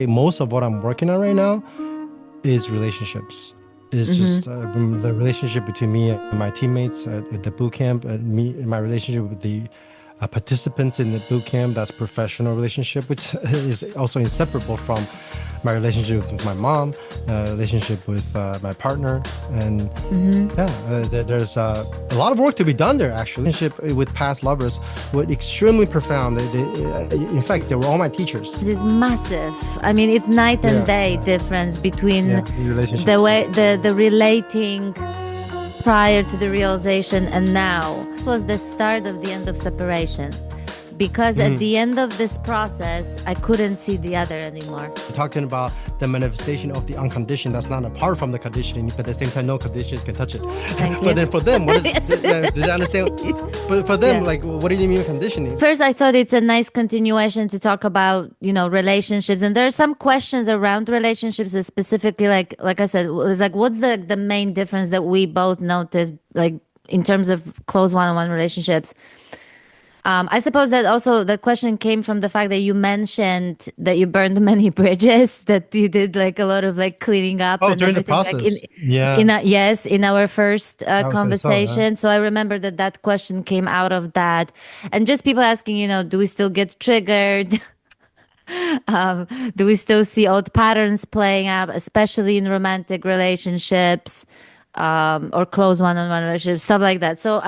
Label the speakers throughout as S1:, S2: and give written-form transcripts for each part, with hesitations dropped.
S1: most of what I'm working on right now is relationships. It's
S2: Mm-hmm.
S1: just the relationship between me and my teammates at the boot camp, and me and my relationship with the participants in the boot camp. That's professional relationship, which is also inseparable from my relationship with my mom, relationship with my partner, and
S2: Mm-hmm.
S1: yeah, there's a lot of work to be done there. Actually, relationship with past lovers were extremely profound. In fact, they were all my teachers.
S2: This is massive. I mean, it's night and
S1: Yeah,
S2: day difference between
S1: yeah,
S2: the
S1: relationships.
S2: way the relating prior to the realization and now. This was the start of the end of separation. Because at
S1: Mhm.
S2: the end of this process, I couldn't see the other anymore.
S1: We're talking about the manifestation of the unconditioned that's not apart from the conditioning, but at the same time, no conditions can touch it.
S2: Thank
S1: But
S2: you.
S1: then for them, what is,
S2: Yes.
S1: did I understand? But for them,
S2: Yeah.
S1: like, what do you mean conditioning?
S2: First, I thought it's a nice continuation to talk about, relationships. And there are some questions around relationships, specifically, like I said, it's like, what's the main difference that we both notice, like in terms of close one-on-one relationships? I suppose that also the question came from the fact that you mentioned that you burned many bridges, that you did like a lot of like cleaning up
S1: Oh,
S2: and
S1: during the
S2: everything, like
S1: process. Yeah,
S2: yes, in our first
S1: I would say so. Yeah.
S2: conversation. So I remember that question came out of that, and just people asking, do we still get triggered? Do we still see old patterns playing out, especially in romantic relationships? Or close one-on-one relationships, stuff like that. So,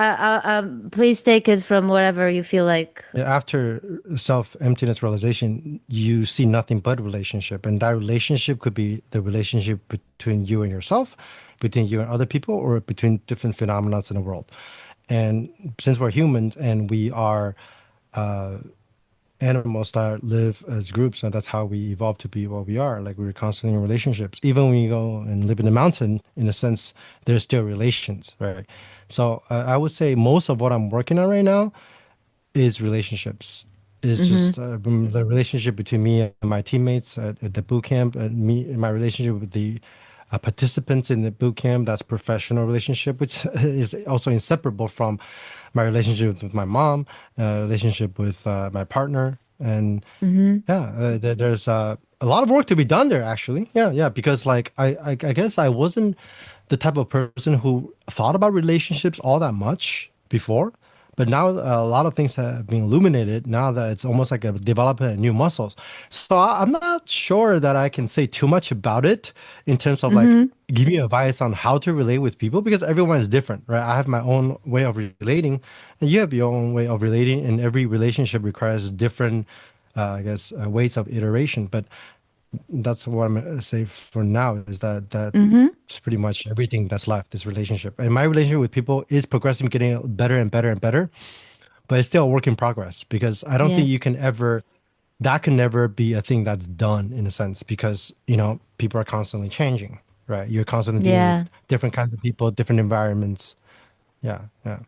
S2: please take it from wherever you feel like.
S1: After self-emptiness realization, you see nothing but relationship. And that relationship could be the relationship between you and yourself, between you and other people, or between different phenomena in the world. And since we're humans and we are animals that live as groups, and that's how we evolved to be what we are. Like we're constantly in relationships. Even when you go and live in the mountain, in a sense, there's still relations, right? So I would say most of what I'm working on right now is relationships. It's
S2: Mm-hmm.
S1: just the relationship between me and my teammates at the boot camp, and me and my relationship with the participants in the boot camp. That's professional relationship, which is also inseparable from my relationship with my mom, relationship with my partner, and
S2: Mm-hmm.
S1: yeah, there's a lot of work to be done there. Actually, yeah, yeah, because like I guess I wasn't the type of person who thought about relationships all that much before. But now a lot of things have been illuminated now that it's almost like a developing new muscles. So I'm not sure that I can say too much about it in terms of like
S2: Mm-hmm.
S1: giving advice on how to relate with people because everyone is different, right? I have my own way of relating, and you have your own way of relating, and every relationship requires different, I guess, ways of iteration. But that's what I'm gonna say for now is that
S2: Mm-hmm.
S1: that's pretty much everything that's left, this relationship. And my relationship with people is progressively getting better and better and better, but it's still a work in progress because I don't
S2: Yeah.
S1: think you can ever, that can never be a thing that's done in a sense because, people are constantly changing, right? You're constantly dealing with
S2: Yeah.
S1: different kinds of people, different environments. Yeah, yeah.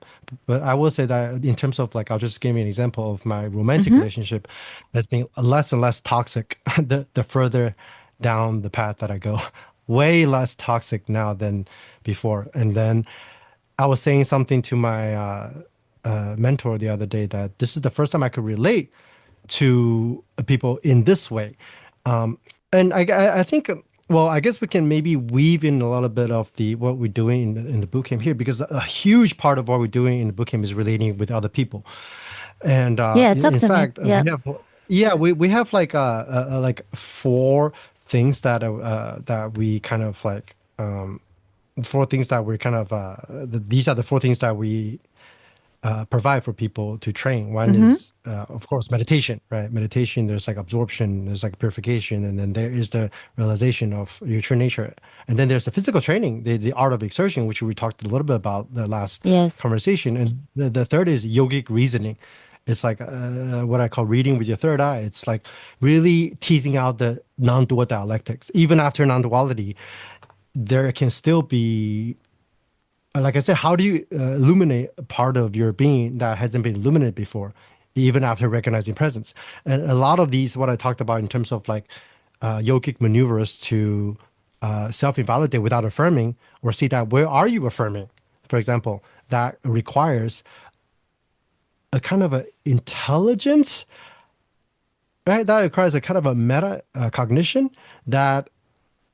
S1: But I will say that in terms of like, I'll just give you an example of my romantic
S2: Mm-hmm.
S1: relationship that's being less and less toxic the further down the path that I go. Way less toxic now than before. And then I was saying something to my mentor the other day that this is the first time I could relate to people in this way. And I think, well, I guess we can maybe weave in a little bit of the what we're doing in the boot camp here, because a huge part of what we're doing in the boot camp is relating with other people. And
S2: Yeah.
S1: in,
S2: Talk
S1: in
S2: to me.
S1: fact,
S2: Yeah.
S1: we have, yeah, we have like four things that we kind of like four things that we're kind of these are the four things that we provide for people to train. One
S2: Mm-hmm.
S1: is, of course, meditation, right? Meditation, there's like absorption, there's like purification, and then there is the realization of your true nature. And then there's the physical training, the art of exertion, which we talked a little bit about the last
S2: Yes.
S1: conversation. And the third is yogic reasoning. It's like what I call reading with your third eye. It's like really teasing out the non-dual dialectics. Even after non-duality, there can still be, like I said, how do you illuminate a part of your being that hasn't been illuminated before, even after recognizing presence? And a lot of these, what I talked about in terms of like yogic maneuvers to self-invalidate without affirming, or see that where are you affirming, for example, that requires a kind of a intelligence right? That requires a kind of a meta cognition that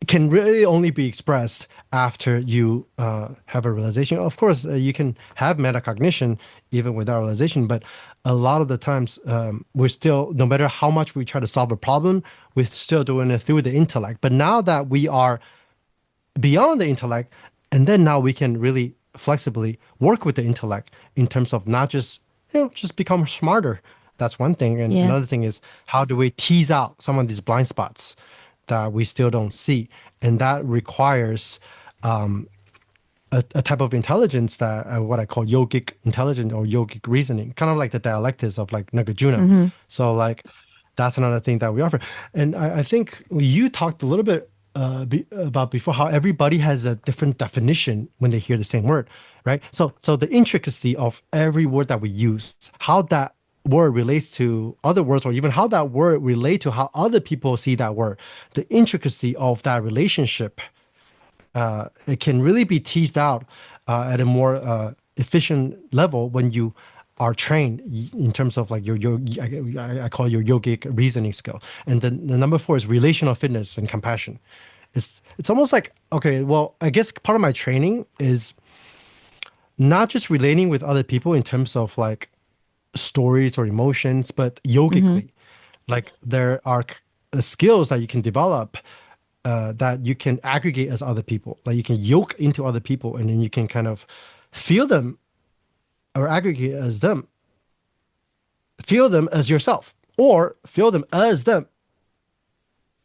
S1: can really only be expressed after you have a realization. Of course, you can have metacognition even without realization, but a lot of the times we're still, no matter how much we try to solve a problem, we're still doing it through the intellect. But now that we are beyond the intellect, and then now we can really flexibly work with the intellect in terms of not just just become smarter. That's one thing, and
S2: Yeah.
S1: another thing is how do we tease out some of these blind spots that we still don't see, and that requires a type of intelligence that what I call yogic intelligence or yogic reasoning, kind of like the dialectics of like Nagarjuna.
S2: Mm-hmm.
S1: So like that's another thing that we offer. And I think you talked a little bit about before how everybody has a different definition when they hear the same word, right? So the intricacy of every word that we use, how that word relates to other words, or even how that word relate to how other people see that word, the intricacy of that relationship it can really be teased out at a more efficient level when you are trained in terms of like your I call it your yogic reasoning skill. And then the number four is relational fitness and compassion. It's almost like, okay, well, I guess part of my training is not just relating with other people in terms of like stories or emotions, but
S2: Mm-hmm.
S1: yogically. Like there are skills that you can develop that you can aggregate as other people. Like you can yoke into other people, and then you can kind of feel them or aggregate as them, feel them as yourself, or feel them as them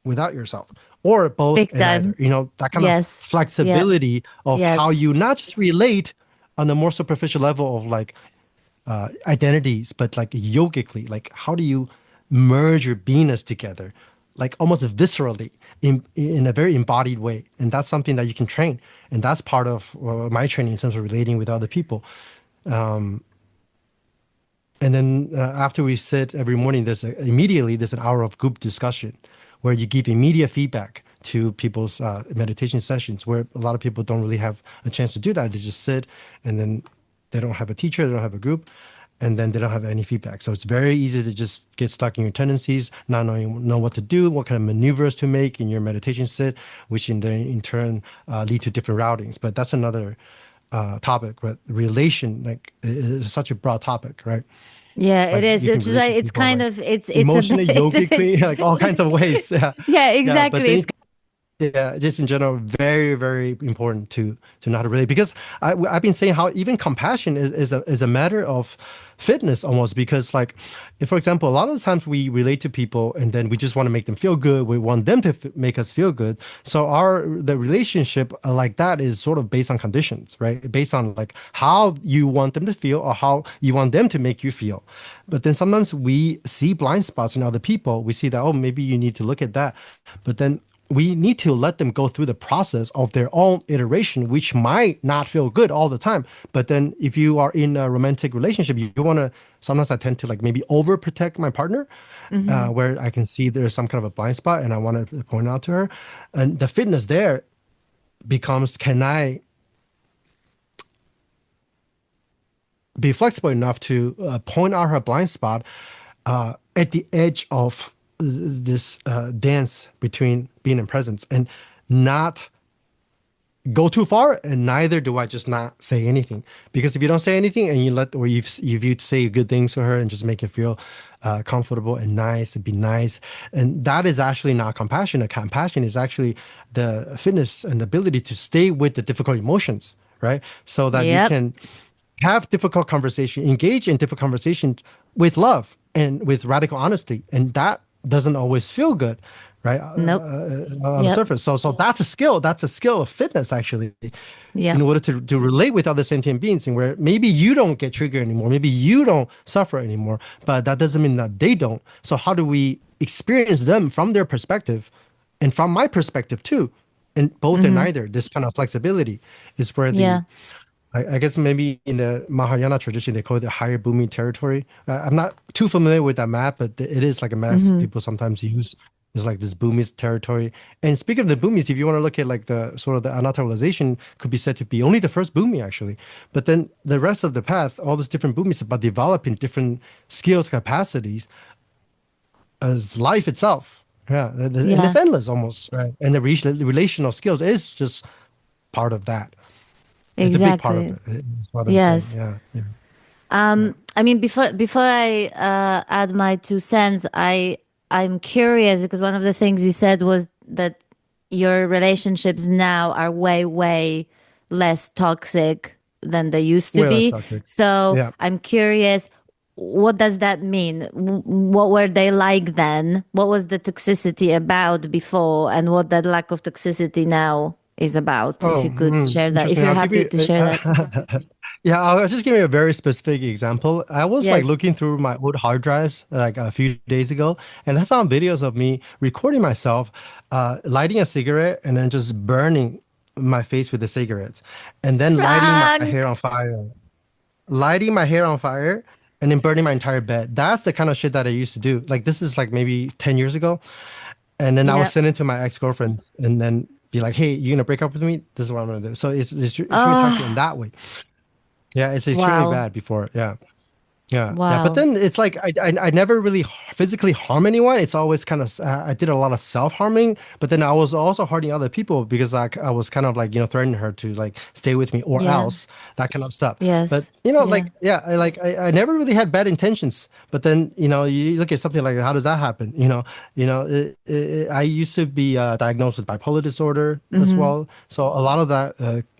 S1: without yourself, or both
S2: Big
S1: and neither.
S2: time.
S1: You know, that kind of
S2: Yes. Yeah.
S1: flexibility of how
S2: Yes.
S1: you not just relate on the more superficial level of like identities, but like yogically, like how do you merge your beingness together, like almost viscerally in a very embodied way, and that's something that you can train, and that's part of my training in terms of relating with other people. And then after we sit every morning, immediately there's an hour of group discussion where you give immediate feedback to people's meditation sessions, where a lot of people don't really have a chance to do that. They just sit, and then they don't have a teacher, they don't have a group, and then they don't have any feedback. So it's very easy to just get stuck in your tendencies, not knowing know what to do, what kind of maneuvers to make in your meditation sit, which in turn lead to different routings. But that's another topic. But relation, like, is such a broad topic, right?
S2: Yeah, it
S1: Like
S2: is.
S1: you can
S2: It's just
S1: relate to
S2: like it's
S1: people
S2: kind
S1: like
S2: of it's a bit
S1: emotionally,
S2: it's a bit
S1: yogically, like all kinds of ways. Yeah,
S2: yeah,
S1: yeah. But
S2: exactly.
S1: then
S2: It's
S1: yeah, just in general, very, very important to know how to relate, because I've been saying how even compassion is a matter of fitness almost, because like if, for example, a lot of the times we relate to people and then we just want to make them feel good, we want them to make us feel good, so the relationship like that is sort of based on conditions, right? Based on like how you want them to feel or how you want them to make you feel. But then sometimes we see blind spots in other people. We see that, oh, maybe you need to look at that, but then we need to let them go through the process of their own iteration, which might not feel good all the time. But then if you are in a romantic relationship, you want to, sometimes I tend to like maybe overprotect my partner,
S2: mm-hmm.
S1: where I can see there's some kind of a blind spot and I want to point out to her. And the fitness there becomes, can I be flexible enough to point out her blind spot at the edge of this dance between being and presence, and not go too far, and neither do I just not say anything. Because if you don't say anything and you let, or if you say good things to her and just make her feel comfortable and nice and be nice, and that is actually not compassion. A compassion is actually the fitness and ability to stay with the difficult emotions, right? So that you
S2: Yep.
S1: can have difficult conversation, engage in difficult conversations with love and with radical honesty, and that doesn't always feel good, right?
S2: Nope.
S1: On the
S2: Yep.
S1: surface. So that's a skill. That's a skill of fitness, actually, in
S2: Yep.
S1: order to relate with other sentient beings, and where maybe you don't get triggered anymore, maybe you don't suffer anymore, but that doesn't mean that they don't. So how do we experience them from their perspective, and from my perspective too? And both and
S2: Mm-hmm.
S1: neither. This kind of flexibility is where the
S2: Yeah.
S1: I guess maybe in the Mahayana tradition, they call it the higher Bhumi territory. I'm not too familiar with that map, but it is like a map
S2: Mm-hmm.
S1: people sometimes use. It's like this Bhumi's territory. And speaking of the Bhumis, if you want to look at like the sort of the anataralization, could be said to be only the first Bhumi actually. But then the rest of the path, all these different Bhumis about developing different skills, capacities as life itself. Yeah, and it's
S2: Yeah,
S1: endless almost, right? And the relational skills is just part of that. It's a big part of
S2: exactly.
S1: it. Is what I'm saying.
S2: Yes.
S1: Yeah, yeah, yeah.
S2: I mean, before I add my 2 cents, I'm curious because one of the things you said was that your relationships now are way less toxic than they used to
S1: Way less
S2: be.
S1: toxic.
S2: So
S1: Yeah.
S2: I'm curious, what does that mean? What were they like then? What was the toxicity about before, and what that lack of toxicity now is about? If
S1: Oh,
S2: you could share that, if
S1: interesting.
S2: you're
S1: I'll give
S2: happy
S1: you.
S2: to share that.
S1: Yeah, I'll just give you a very specific example. I was like
S2: Yes.
S1: looking through my old hard drives like a few days ago, and I found videos of me recording myself lighting a cigarette and then just burning my face with the cigarettes, and then lighting my hair
S2: Frank.
S1: on fire, lighting my hair on fire, and then burning my entire bed. That's the kind of shit that I used to do. Like this is like maybe 10 years ago. And then I was
S2: Yeah.
S1: sending to my ex-girlfriend and then be like, hey, you gonna break up with me? This is what I'm gonna do. So it's extremely toxic in
S2: Oh,
S1: that way. Yeah, it's extremely
S2: wow.
S1: bad before. Yeah. Yeah, yeah, but
S2: Wow.
S1: then it's like I never really physically harm anyone. It's always kind of I did a lot of self harming, but then I was also hurting other people because I was kind of like threatening her to like stay with me or
S2: Yeah.
S1: else that kind of stuff. But
S2: Yes.
S1: like
S2: Yeah.
S1: yeah, I never really had bad intentions. But then you look at something like how does that happen? I used to be diagnosed with bipolar disorder as
S2: Mm-hmm.
S1: well. So a lot of that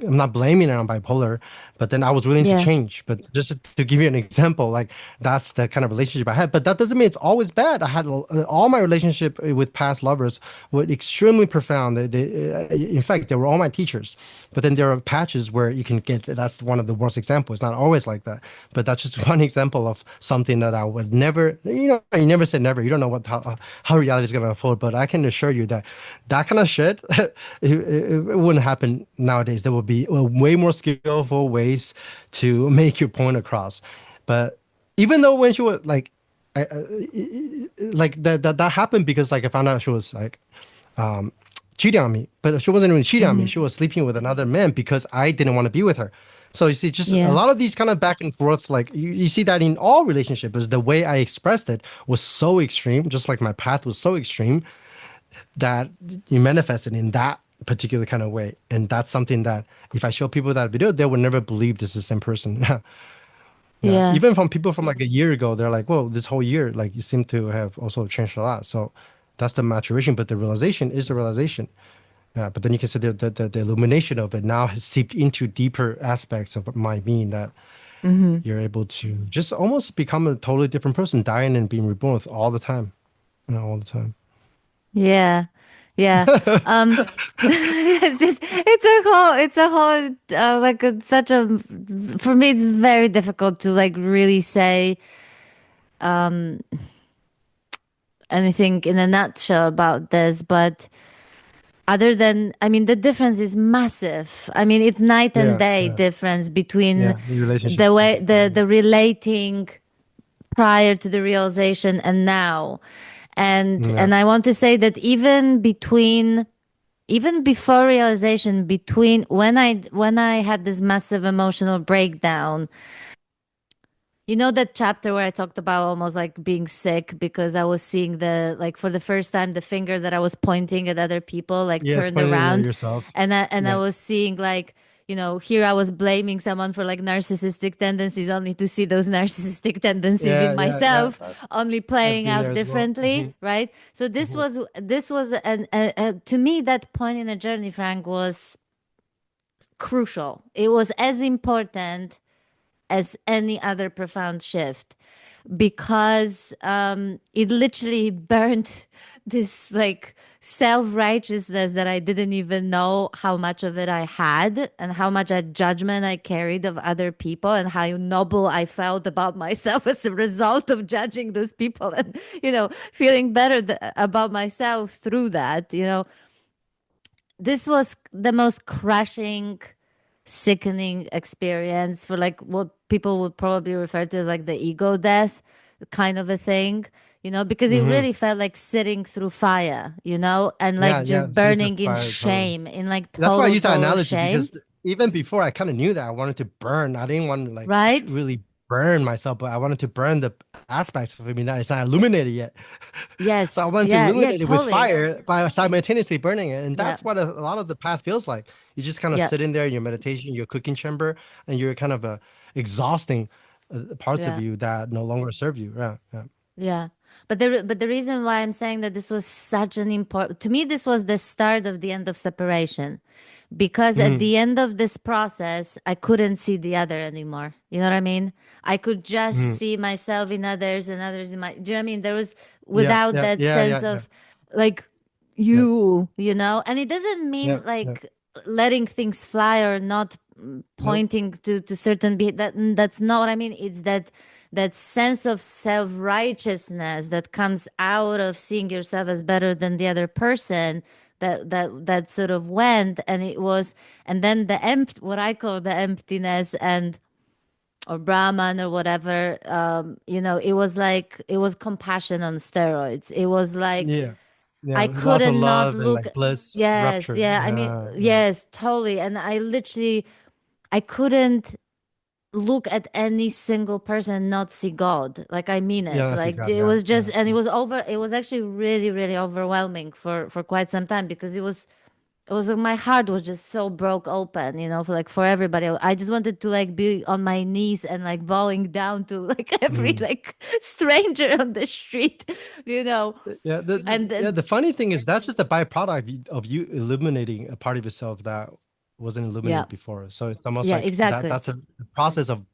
S1: I'm not blaming it on bipolar, but then I was willing to
S2: Yeah.
S1: change. But just to give you an example, like that's the kind of relationship I had. But that doesn't mean it's always bad. I had all my relationship with past lovers were extremely profound. In fact, they were all my teachers. But then there are patches where you can get that's one of the worst examples. It's not always like that, but that's just one example of something that I would never. You never say never. You don't know how reality is going to unfold. But I can assure you that that kind of shit it wouldn't happen nowadays. There would be way more skillful ways to make your point across. But even though when she was like, like that happened because like I found out she was like cheating on me, but she wasn't really cheating on me.
S2: Mm-hmm.
S1: She was sleeping with another man because I didn't want to be with her. So you see, just a
S2: Yeah.
S1: lot of these kind of back and forth, like you see that in all relationships, the way I expressed it was so extreme, just like my path was so extreme that you manifest it in that particular kind of way. And that's something that if I show people that video, they would never believe this is the same person. Yeah,
S2: Yeah.
S1: even from people from like a year ago, they're like, "Whoa, this whole year, like you seem to have also changed a lot." So that's the maturation, but the realization is the realization. Yeah, but then you can say the illumination of it now has seeped into deeper aspects of my being that
S2: Mm-hmm.
S1: you're able to just almost become a totally different person, dying and being reborn with all the time, all the time.
S2: Yeah. Yeah. It's a whole, like such a, for me, it's very difficult to like really say anything in a nutshell about this, but other than, I mean, the difference is massive. I mean, it's night and
S1: Yeah,
S2: day
S1: yeah,
S2: difference between
S1: yeah. The relationship.
S2: the way, the relating prior to the realization and now.
S1: Yeah.
S2: And I want to say that even before realization, between when I had this massive emotional breakdown, you know that chapter where I talked about almost like being sick because I was seeing the, like, for the first time, the finger that I was pointing at other people like
S1: Yes,
S2: turned
S1: pointing at
S2: around,
S1: yourself.
S2: and I
S1: Yeah.
S2: was seeing like, here I was blaming someone for like narcissistic tendencies, only to see those narcissistic tendencies in
S1: Yeah, yeah, yeah.
S2: myself, only
S1: I've
S2: playing
S1: been there
S2: out
S1: as well.
S2: differently, right? So this was to me, that point in the journey, Frank, was crucial. It was as important as any other profound shift because it literally burned this like self-righteousness that I didn't even know how much of it I had, and how much a judgment I carried of other people, and how noble I felt about myself as a result of judging those people, and feeling better about myself through that. This was the most crushing, sickening experience for like what people would probably refer to as like the ego death kind of a thing, because it
S1: Hmm.
S2: really felt like sitting through fire, and
S1: Yeah,
S2: like
S1: yeah.
S2: just
S1: Sitting through
S2: burning in
S1: fire, totally.
S2: shame, in like
S1: That's why I use that
S2: total
S1: analogy
S2: shame,
S1: because even before I kind of knew that I wanted to burn. I didn't want to like
S2: right?
S1: really burn myself, but I wanted to burn the aspects of me that is not illuminated yet. So I
S2: Yes.
S1: wanted to
S2: Yeah. Yeah.
S1: illuminate it with
S2: Totally.
S1: fire by simultaneously burning it. And
S2: Yeah.
S1: that's what a lot of the path feels like. You just kind of
S2: Yeah.
S1: sit in there in your meditation, your cooking chamber, and you're kind of exhausting parts of
S2: Yeah.
S1: you that no longer serve you. Yeah, yeah.
S2: Yeah. But the reason why I'm saying that this was such an important to me, this was the start of the end of separation. Because at
S1: Mm,
S2: the end of this process, I couldn't see the other anymore. You know what I mean? I could just
S1: mm.
S2: see myself in others and others in my, do you know what I mean? There was
S1: Yeah,
S2: without
S1: yeah,
S2: that
S1: yeah, yeah,
S2: sense
S1: yeah,
S2: of like
S1: yeah,
S2: you know? And it doesn't
S1: yeah,
S2: mean
S1: yeah.
S2: like letting things fly or not
S1: Nope.
S2: pointing to certain that's not what I mean. It's that sense of self-righteousness that comes out of seeing yourself as better than the other person that sort of went, and it was, and then what I call the emptiness, and or Brahman or whatever, it was like it was compassion on steroids. It was like
S1: Yeah, yeah.
S2: I
S1: Lots of
S2: couldn't not
S1: love and
S2: look.
S1: like bliss
S2: Yes,
S1: ruptured.
S2: yeah, I mean,
S1: Yeah, yeah.
S2: yes, totally. And I couldn't look at any single person and not see God. Like I mean
S1: Yeah,
S2: it.
S1: that's
S2: Like
S1: God.
S2: it
S1: Yeah,
S2: was just,
S1: yeah,
S2: and
S1: yeah.
S2: it was actually really, really overwhelming for quite some time, because it was like my heart was just so broke open, for everybody. I just wanted to like be on my knees and like bowing down to like every
S1: Mm.
S2: like stranger on the street, you know.
S1: Yeah,
S2: And
S1: yeah.
S2: then
S1: The funny thing is that's just a byproduct of you illuminating a part of yourself that wasn't
S2: yeah,
S1: illuminated before. So it's almost
S2: yeah,
S1: like that.
S2: exactly.
S1: That's a process of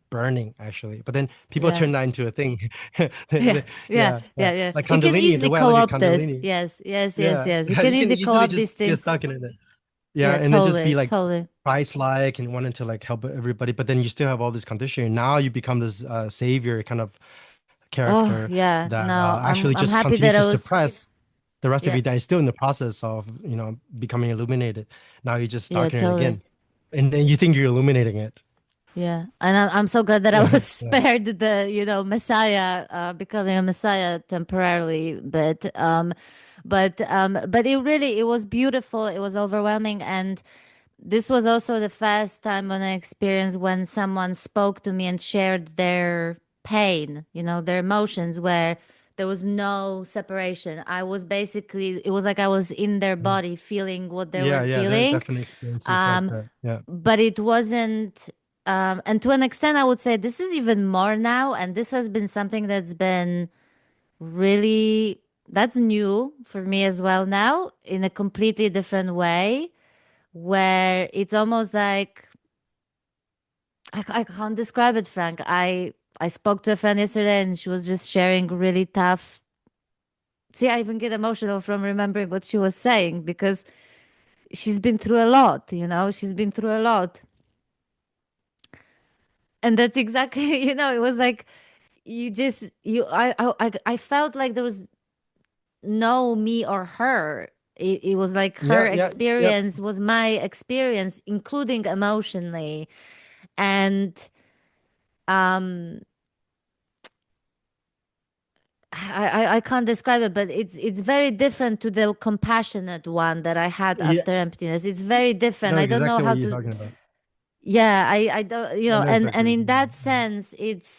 S1: burning, actually. But then people
S2: Yeah.
S1: turn that into a thing.
S2: Yeah, yeah,
S1: Yeah, yeah.
S2: yeah, yeah.
S1: Like
S2: You can
S1: Kundalini,
S2: easily
S1: the way I look at
S2: co-opt this.
S1: Kundalini.
S2: Yes, yes, yes,
S1: Yeah,
S2: yes. You
S1: yeah.
S2: can
S1: You can
S2: easily
S1: easily
S2: co-opt these
S1: just get
S2: things.
S1: stuck in it. Yeah,
S2: Yeah,
S1: and then just be
S2: totally,
S1: like
S2: totally.
S1: Christ-like and wanting to like help everybody, but then you still have all this conditioning. Now you become this savior kind of
S2: Oh,
S1: character
S2: yeah.
S1: that
S2: No, I'm
S1: actually
S2: I'm
S1: just
S2: happy
S1: continue
S2: that I
S1: to
S2: was.
S1: suppress the rest of
S2: Yeah,
S1: you that is still in the process of becoming illuminated. Now you're just
S2: yeah,
S1: darkening it
S2: totally.
S1: again, and then you think you're illuminating it.
S2: Yeah, and I'm so glad that I was
S1: Yeah.
S2: spared the Messiah, becoming a Messiah temporarily, but it was beautiful. It was overwhelming, and this was also the first time when I experienced when someone spoke to me and shared their pain, their emotions, where there was no separation. It was like I was in their
S1: Mm.
S2: body feeling what they were
S1: Yeah, yeah, there are
S2: feeling.
S1: definitely experiences like
S2: Um,
S1: that. Yeah.
S2: but it wasn't, and to an extent, I would say this is even more now. And this has been something that's been really, that's new for me as well now in a completely different way, where it's almost like I can't describe it, Frank. I spoke to a friend yesterday and she was just sharing really tough. See, I even get emotional from remembering what she was saying, because she's been through a lot, she's been through a lot. And that's exactly, it was like I felt like there was no me or her. It was like her
S1: Yeah, yeah, yep.
S2: experience was my experience, including emotionally. And um I can't describe it, but it's very different to the compassionate one that I had
S1: Yeah,
S2: after emptiness. It's very
S1: I
S2: different.
S1: know
S2: I don't know
S1: exactly what
S2: how
S1: you're
S2: to.
S1: talking about.
S2: Yeah, I don't,
S1: I know
S2: and
S1: exactly what
S2: in
S1: you're talking
S2: that
S1: about.
S2: sense, it's.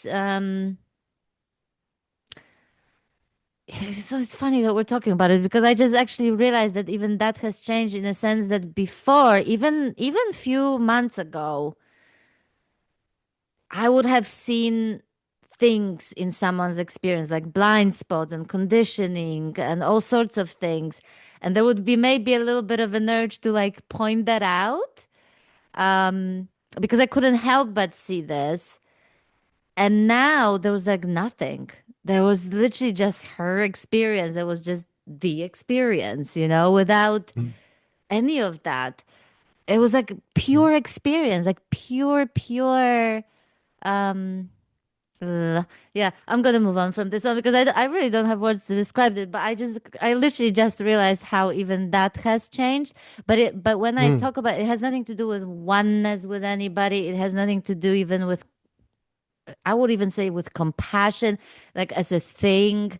S2: So it's funny that we're talking about it, because I just actually realized that even that has changed, in a sense that before, even few months ago, I would have seen things in someone's experience, like blind spots and conditioning and all sorts of things. And there would be maybe a little bit of an urge to like point that out, um, because I couldn't help but see this. And now there was like nothing. There was literally just her experience. It was just the experience, without
S1: Mm,
S2: any of that. It was like
S1: mm,
S2: pure experience, like pure, pure. Um, yeah, I'm gonna move on from this one, because I really don't have words to describe it. But I literally just realized how even that has changed. But when I
S1: mm.
S2: talk about it, it has nothing to do with oneness with anybody. It has nothing to do even with, I would even say, with compassion, like as a thing.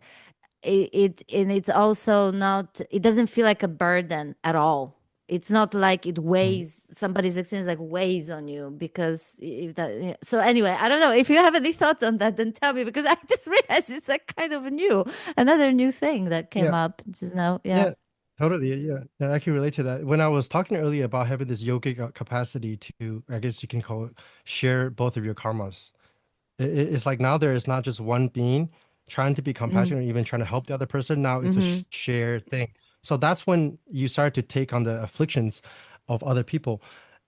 S2: And it's also not, it doesn't feel like a burden at all. it's not like it weighs somebody's experience like weighs on you because if that yeah. So anyway, I don't know if you have any thoughts on that, then tell me because I just realized it's like kind of new, another new thing that came
S1: Yeah.
S2: up just now. Yeah.
S1: Yeah, totally. Yeah, yeah, I can relate to that. When I was talking earlier about having this yogic capacity to, I guess you can call it, share both of your karmas. It's like now there is not just one being trying to be
S2: Mm,
S1: compassionate or even trying to help the other person. Now it's a
S2: mm-hmm.
S1: shared thing. So that's when you start to take on the afflictions of other people.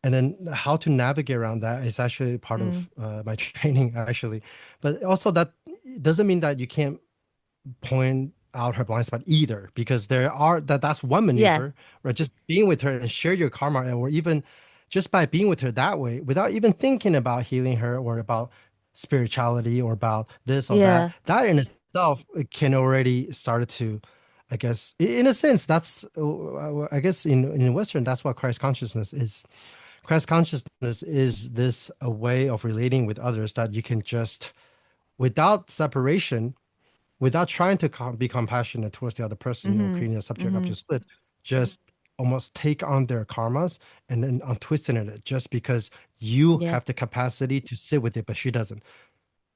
S1: And then how to navigate around that is actually part
S2: Mm,
S1: of my training, actually. But also that doesn't mean that you can't point out her blind spot either, because that's one
S2: yeah.
S1: maneuver, right? Just being with her and share your karma, or even just by being with her that way without even thinking about healing her or about spirituality or about this or that,
S2: Yeah.
S1: that in itself can already start to, I guess, in a sense, that's I guess in Western, that's what Christ consciousness is. Christ consciousness is this a way of relating with others that you can just, without separation, without trying to be compassionate towards the other person or
S2: Mm-hmm.
S1: creating a subject
S2: Mm-hmm.
S1: object split, just almost take on their karmas and then untwisting it just because you
S2: Yeah.
S1: have the capacity to sit with it, but she doesn't.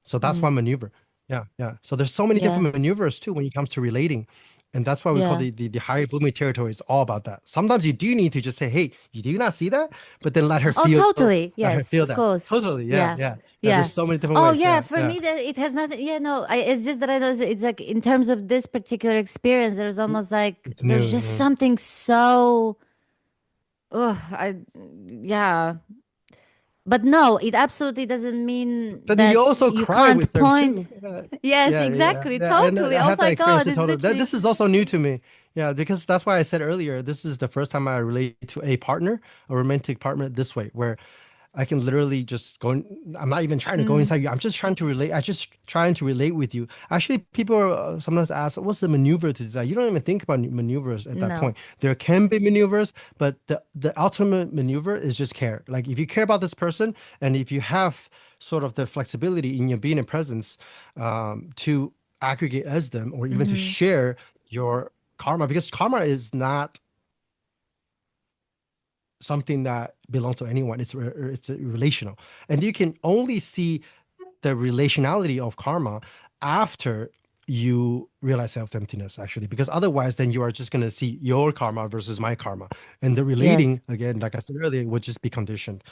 S1: So that's
S2: Mm,
S1: one maneuver. Yeah, yeah. So there's so many
S2: yeah.
S1: different maneuvers too when it comes to relating. And that's why we call
S2: Yeah.
S1: the higher blooming territory. It's all about that. Sometimes you do need to just say, hey, you do not see that? But then
S2: Oh, totally.
S1: let her
S2: Yes,
S1: feel
S2: of
S1: that.
S2: course.
S1: Totally. Yeah,
S2: Yeah.
S1: yeah. Yeah.
S2: Yeah.
S1: There's so many different
S2: Oh,
S1: ways.
S2: yeah.
S1: Yeah,
S2: For
S1: yeah.
S2: me, that it has nothing. Yeah, no. It's just that I know it's like in terms of this particular experience, there's almost like
S1: It's
S2: there's
S1: new.
S2: just
S1: Yeah.
S2: something so. Oh, yeah. But no, it absolutely doesn't mean
S1: But then you
S2: that
S1: also
S2: you
S1: cry
S2: can't
S1: with them
S2: point.
S1: too. Yeah,
S2: Yes,
S1: yeah, yeah,
S2: exactly.
S1: yeah. And
S2: Totally.
S1: I
S2: Oh
S1: had that
S2: my
S1: experience
S2: God.
S1: in
S2: It's
S1: total. That
S2: literally.
S1: this is also new to me. Yeah, because that's why I said earlier, this is the first time I relate to a partner, a romantic partner this way, where I can literally just go in, I'm not even trying to go
S2: Mm,
S1: inside you. I'm just trying to relate. I just trying to relate with you. Actually, people are, sometimes ask, what's the maneuver to do that? You don't even think about maneuvers at that
S2: no.
S1: point. There can be maneuvers, but the ultimate maneuver is just care. Like if you care about this person and if you have sort of the flexibility in your being and presence to aggregate as them or even to
S2: Mm-hmm.
S1: share your karma, because karma is not something that belongs to anyone. It's relational, and you can only see the relationality of karma after you realize self-emptiness, actually, because otherwise then you are just going to see your karma versus my karma, and the
S2: Yes.
S1: relating, again, like I said earlier, would just be conditioned.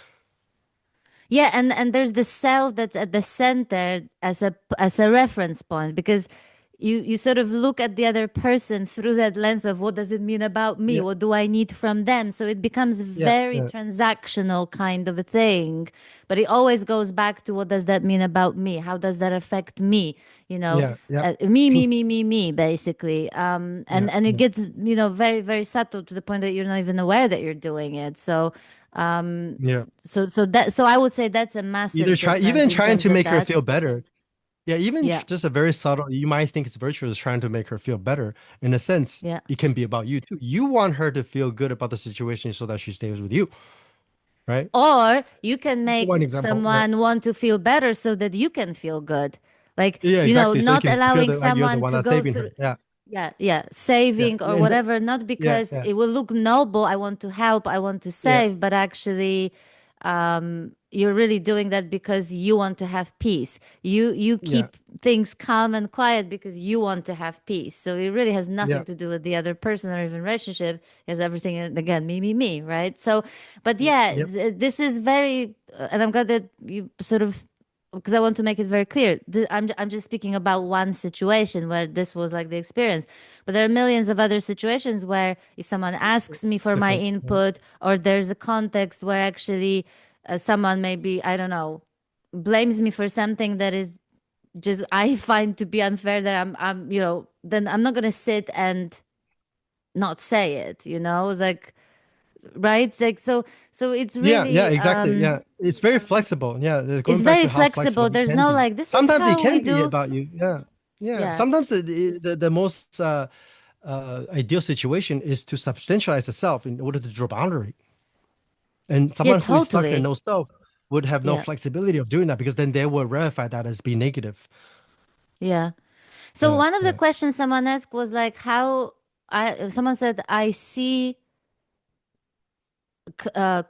S2: Yeah, and there's the self that's at the center as a reference point because you sort of look at the other person through that lens of what does it mean about me?
S1: Yeah,
S2: What do I need from them? So it becomes
S1: yeah,
S2: very
S1: yeah,
S2: transactional kind of a thing, but it always goes back to what does that mean about me? How does that affect me? You know,
S1: yeah, yeah,
S2: me, basically.
S1: yeah,
S2: And it
S1: yeah,
S2: gets, very, very subtle to the point that you're not even aware that you're doing it. So, um,
S1: yeah.
S2: so I would say that's a massive difference
S1: Even
S2: in
S1: trying
S2: terms
S1: to
S2: of
S1: make her
S2: that.
S1: feel better. Yeah, even
S2: Yeah.
S1: just a very subtle, you might think it's virtuous trying to make her feel better. In a sense,
S2: Yeah.
S1: it can be about you too. You want her to feel good about the situation so that she stays with you, right?
S2: Or you can
S1: One
S2: make
S1: example. Yeah.
S2: someone want to feel better so that you can feel good. Like,
S1: Yeah, exactly. So you
S2: not
S1: can feel
S2: allowing
S1: that like you're the
S2: someone
S1: one
S2: to
S1: that's
S2: go
S1: saving
S2: through.
S1: her. Yeah.
S2: Yeah,
S1: Yeah.
S2: saving or
S1: And
S2: whatever, not
S1: yeah,
S2: because
S1: yeah,
S2: it will look noble, I want to help, I want to
S1: yeah,
S2: save, but actually, you're really doing that because you want to have peace. You
S1: yeah,
S2: keep things calm and quiet because you want to have peace. So it really has nothing
S1: yeah,
S2: to do with the other person or even relationship. It has everything, again, me, right? So, but
S1: yeah,
S2: yeah,
S1: yep,
S2: this is very, and I'm glad that you sort of because I want to make it very clear. I'm just speaking about one situation where this was like the experience, but there are millions of other situations where if someone asks me for my
S1: different. Yeah,
S2: input, or there's a context where actually someone maybe I don't know blames me for something that is just I find to be unfair, that I'm then I'm not gonna sit and not say it. It's like right, it's like so it's
S1: yeah, yeah,
S2: really
S1: exactly. Yeah, it's very flexible. Yeah,
S2: it's
S1: going back
S2: very
S1: to how flexible
S2: flexible.
S1: it
S2: There's
S1: can
S2: no
S1: be.
S2: like this is
S1: Sometimes it
S2: how we
S1: can be
S2: do.
S1: about you. Yeah, yeah.
S2: Yeah.
S1: Sometimes the most ideal situation is to substantialize the self in order to draw boundary. And
S2: Yeah,
S1: someone who is stuck in
S2: totally.
S1: no self would have no
S2: Yeah.
S1: flexibility of doing that, because then they will verify that as being negative.
S2: Yeah. So
S1: Yeah,
S2: one of the
S1: yeah,
S2: questions someone asked was like how I someone said I see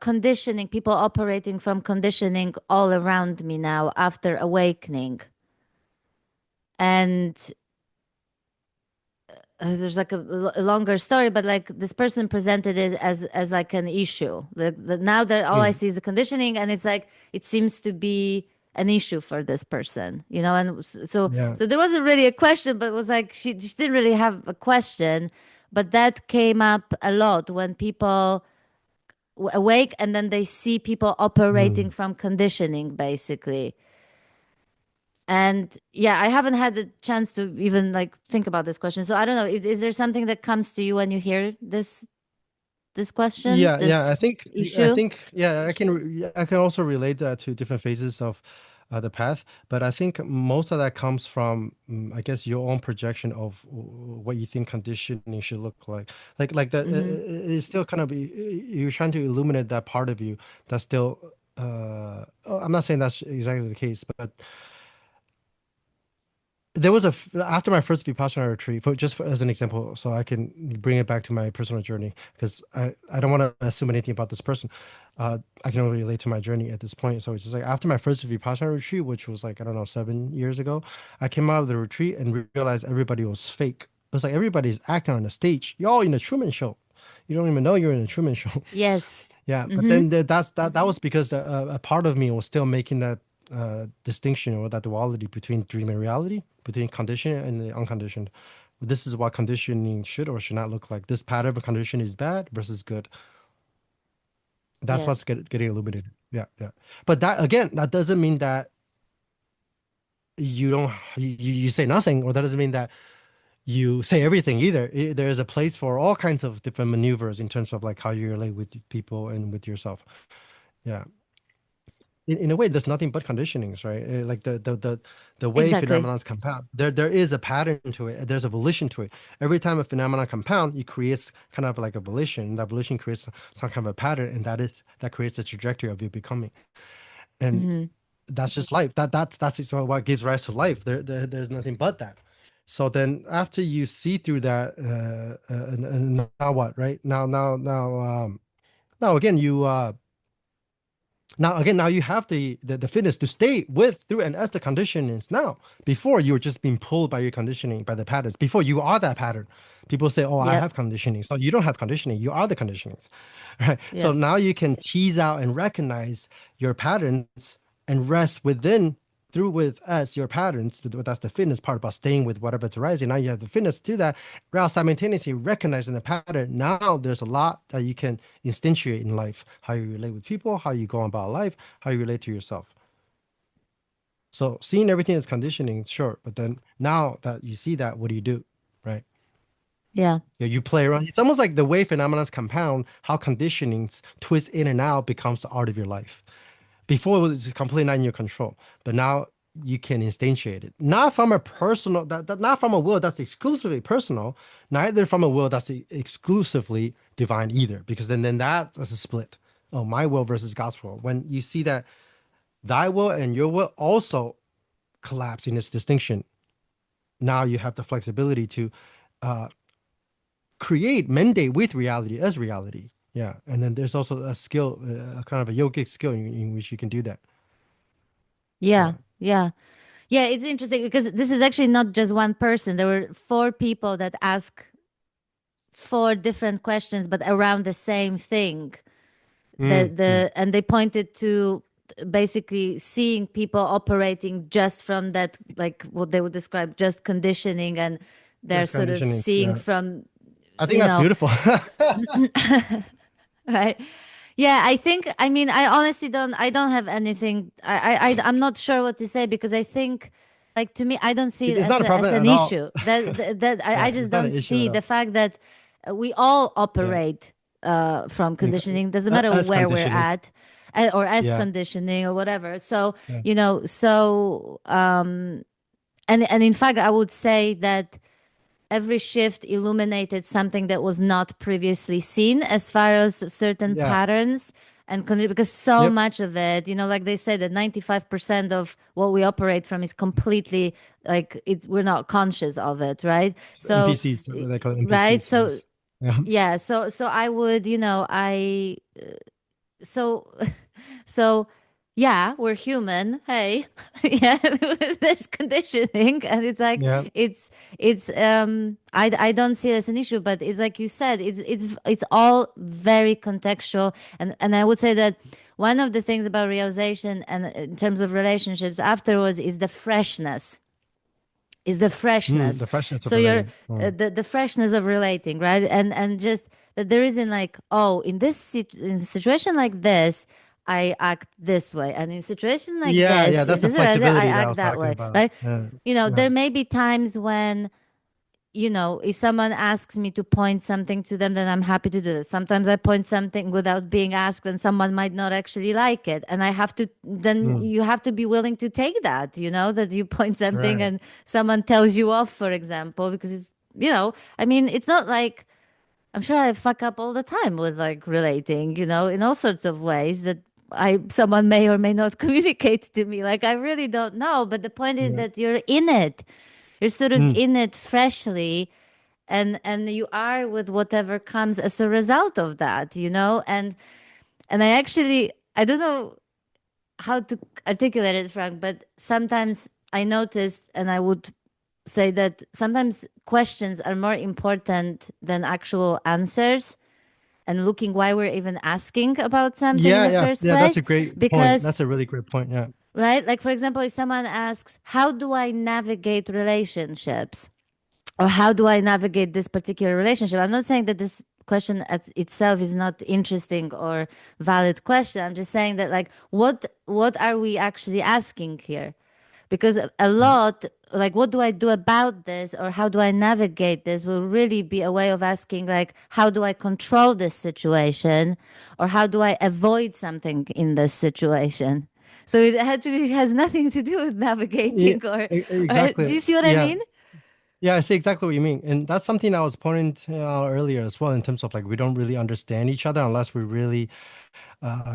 S2: conditioning, people operating from conditioning all around me now after awakening. And there's like a longer story, but like this person presented it as like an issue. Now that all I
S1: Mm.
S2: see is the conditioning, and it's like it seems to be an issue for this person, you know. And
S1: Yeah.
S2: so there wasn't really a question, but it was like she didn't really have a question, but that came up a lot when people awake and then they see people operating
S1: Mm.
S2: from conditioning, basically. And yeah, I haven't had the chance to even like think about this question. So I don't know. Is there something that comes to you when you hear this question,
S1: Yeah, yeah.
S2: this
S1: I
S2: issue?
S1: think, yeah. I can also relate that to different phases of the path. But I think most of that comes from, I guess, your own projection of what you think conditioning should look like. Like that.
S2: Mm-hmm.
S1: It's still kind of you're trying to illuminate that part of you that's still. I'm not saying that's exactly the case, but there was after my first Vipassana retreat, as an example, so I can bring it back to my personal journey because I don't want to assume anything about this person. I can only relate to my journey at this point. So it's just like after my first Vipassana retreat, which was like, I don't know, 7 years ago, I came out of the retreat and realized everybody was fake. It was like everybody's acting on a stage. You're all in a Truman Show. You don't even know you're in a Truman Show.
S2: Yes.
S1: Yeah, but
S2: Mm-hmm.
S1: then that was because a part of me was still making that distinction or that duality between dream and reality, between conditioned and the unconditioned. This is what conditioning should or should not look like. This pattern of condition is bad versus good. That's
S2: Yeah.
S1: what's getting illuminated. Yeah, yeah. But that again, that doesn't mean that you don't you say nothing, or that doesn't mean that you say everything either. There is a place for all kinds of different maneuvers in terms of like how you relate with people and with yourself. Yeah. In a way, there's nothing but conditionings, right? Like the way
S2: Exactly.
S1: phenomena compound, there is a pattern to it. There's a volition to it. Every time a phenomenon compound, it creates kind of like a volition. That volition creates some kind of a pattern, and that creates the trajectory of you becoming. And
S2: Mm-hmm.
S1: that's just life. That's what gives rise to life. There's nothing but that. So then, after you see through that, and now what, right? Now again, now you have the fitness to stay with through and as the condition is now. Before you were just being pulled by your conditioning, by the patterns. Before you are that pattern. People say, "Oh, I
S2: Yep.
S1: have conditioning." So you don't have conditioning. You are the conditionings, right? So
S2: Yep.
S1: now you can tease out and recognize your patterns and rest within through with as your patterns. That's the fitness part about staying with whatever's arising. Now you have the fitness to that, while simultaneously recognizing the pattern. Now there's a lot that you can instantiate in life: how you relate with people, how you go about life, how you relate to yourself. So seeing everything as conditioning, sure, but then now that you see that, what do? Right?
S2: Yeah.
S1: You play around. It's almost like the way phenomena compound, how conditionings twist in and out becomes the art of your life. Before it was completely not in your control, but now you can instantiate it. Not from a personal, not from a will that's exclusively personal, neither from a will that's exclusively divine either, because then that's a split. Oh, my will versus God's will. When you see that thy will and your will also collapse in its distinction, now you have the flexibility to uh, create mandate with reality as reality. Yeah, and then there's also a skill, kind of a yogic skill in which you can do that.
S2: Yeah.
S1: Yeah.
S2: Yeah. Yeah. It's interesting because this is actually not just one person. There were four people that asked four different questions, but around the same thing.
S1: Mm, mm.
S2: And they pointed to basically seeing people operating just from that, like what they would describe just conditioning, and they're
S1: There's
S2: sort of
S1: conditionings.
S2: seeing
S1: Yeah.
S2: from,
S1: I think
S2: you
S1: that's
S2: know,
S1: beautiful.
S2: right. Yeah, I think, I mean, I don't have anything. I'm not sure what to say because I think, like, to me, I don't see it
S1: It's not a
S2: as
S1: problem
S2: an
S1: at all.
S2: issue. I
S1: Yeah,
S2: just
S1: it's not
S2: don't
S1: an issue at
S2: see the
S1: all.
S2: fact that we all
S1: Yeah.
S2: operate from conditioning, doesn't matter
S1: As
S2: where we're
S1: conditioning.
S2: at, or as
S1: Yeah.
S2: conditioning or whatever. So,
S1: Yeah.
S2: and in fact, I would say that every shift illuminated something that was not previously seen as far as certain
S1: Yeah.
S2: patterns and because so
S1: Yep.
S2: much of it, like they said, that 95% of what we operate from is completely like we're not conscious of it, right? So,
S1: NPCs, what they call
S2: right.
S1: NPCs.
S2: So
S1: Yes. Yeah.
S2: yeah, so I would, so so yeah, we're human, hey. Yeah, there's conditioning, and it's like
S1: Yeah.
S2: I don't see it as an issue, but it's like you said, it's all very contextual, and I would say that one of the things about realization and in terms of relationships afterwards is the freshness.
S1: The freshness of
S2: So you're
S1: relating. Mm.
S2: the freshness of relating, right? And just that there isn't like, oh, in a situation like this, I act this way, and in a situation like
S1: Yeah, yeah,
S2: this,
S1: that's
S2: in
S1: the
S2: this I
S1: flexibility that I
S2: act
S1: was
S2: that
S1: talking
S2: way,
S1: about.
S2: right?
S1: Yeah,
S2: There
S1: yeah.
S2: may be times when if someone asks me to point something to them, then I'm happy to do this. Sometimes I point something without being asked, and someone might not actually like it. And then
S1: Mm,
S2: you have to be willing to take that, that you point something
S1: right.
S2: and someone tells you off, for example, because I mean, it's not like I'm sure I fuck up all the time with like relating, in all sorts of ways that someone may or may not communicate to me. Like I really don't know. But the point is
S1: Yeah.
S2: that you're in it. You're sort of
S1: Mm,
S2: in it freshly and you are with whatever comes as a result of that, and I don't know how to articulate it, Frank, but sometimes I noticed, and I would say that sometimes questions are more important than actual answers, and looking why we're even asking about something in
S1: yeah,
S2: the
S1: yeah,
S2: first
S1: yeah. That's a
S2: place.
S1: great point.
S2: Because
S1: That's a really great point. Yeah.
S2: right, like for example, if someone asks, how do I navigate relationships, or how do I navigate this particular relationship? I'm not saying that this question itself is not interesting or valid question. I'm just saying that like what are we actually asking here? Because a
S1: Right.
S2: lot, like, what do I do about this, or how do I navigate this, will really be a way of asking, like, how do I control this situation, or how do I avoid something in this situation? So it actually has nothing to do with
S1: Yeah,
S2: navigating or do
S1: exactly.
S2: you see what I
S1: Yeah.
S2: mean?
S1: Yeah, I see exactly what you mean. And that's something I was pointing out earlier as well, in terms of like we don't really understand each other unless we really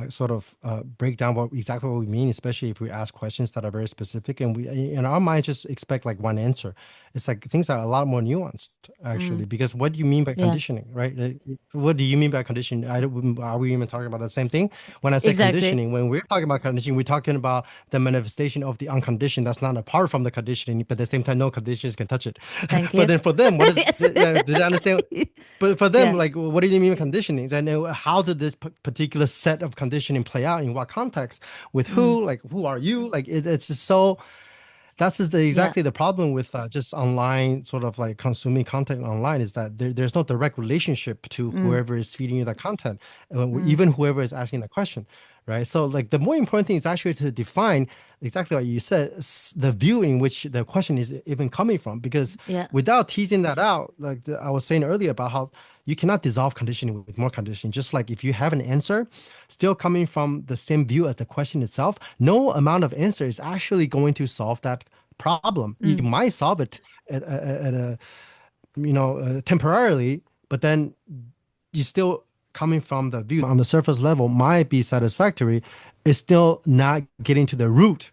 S1: sort of break down exactly what we mean, especially if we ask questions that are very specific and we in our mind just expect like one answer. It's like things are a lot more nuanced actually, because what do you mean by
S2: Yeah,
S1: conditioning, right? What do you mean by conditioning? Are we even talking about the same thing? When I say
S2: exactly.
S1: conditioning, when we're talking about conditioning, we're talking about the manifestation of the unconditioned that's not apart from the conditioning, but at the same time, no conditions can touch it.
S2: Thank
S1: But
S2: you.
S1: then for them, what is,
S2: Yes.
S1: did I understand? But for them,
S2: Yeah.
S1: like, what do you mean conditionings? And how did this particular set of conditioning play out in what context, with who? Like, who are you? Like, it's just so. That's just
S2: Yeah.
S1: exactly the problem with just online, sort of like consuming content online, is that there's no direct relationship to whoever is feeding you the content, even whoever is asking the question, right? So, like, the more important thing is actually to define exactly what you said, the view in which the question is even coming from, because
S2: Yeah.
S1: without teasing that out, like I was saying earlier about how you cannot dissolve conditioning with more conditioning. Just like if you have an answer still coming from the same view as the question itself, no amount of answer is actually going to solve that problem. You might solve it at a temporarily, but then you still coming from the view on the surface level might be satisfactory. It's still not getting to the root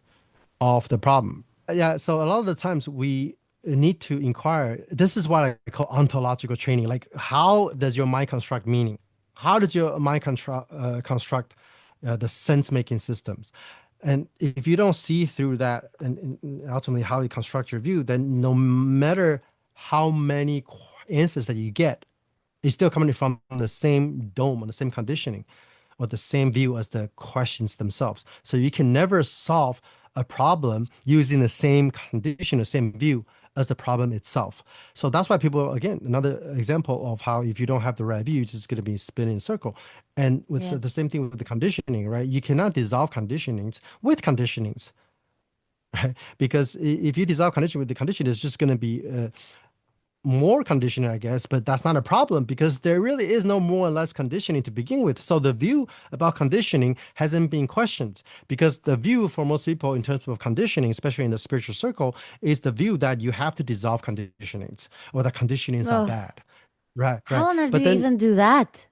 S1: of the problem. Yeah, so a lot of the times we need to inquire. This is what I call ontological training. Like, how does your mind construct meaning? How does your mind construct the sense making systems? And if you don't see through that, and ultimately how you construct your view, then no matter how many answers that you get, it's still coming from the same dome or the same conditioning or the same view as the questions themselves. So you can never solve a problem using the same condition, the same view as the problem itself. So that's why people, again, another example of how if you don't have the right view, it's just going to be spinning in a circle. And with
S2: Yeah.
S1: the same thing with the conditioning, right? You cannot dissolve conditionings with conditionings, right? Because if you dissolve condition with the condition, it's just going to be more conditioning, I guess, but that's not a problem because there really is no more or less conditioning to begin with. So the view about conditioning hasn't been questioned, because the view for most people in terms of conditioning, especially in the spiritual circle, is the view that you have to dissolve conditionings or the conditionings are
S2: Oh,
S1: bad. Right,
S2: how
S1: right.
S2: on earth do
S1: But
S2: you
S1: then,
S2: even do that?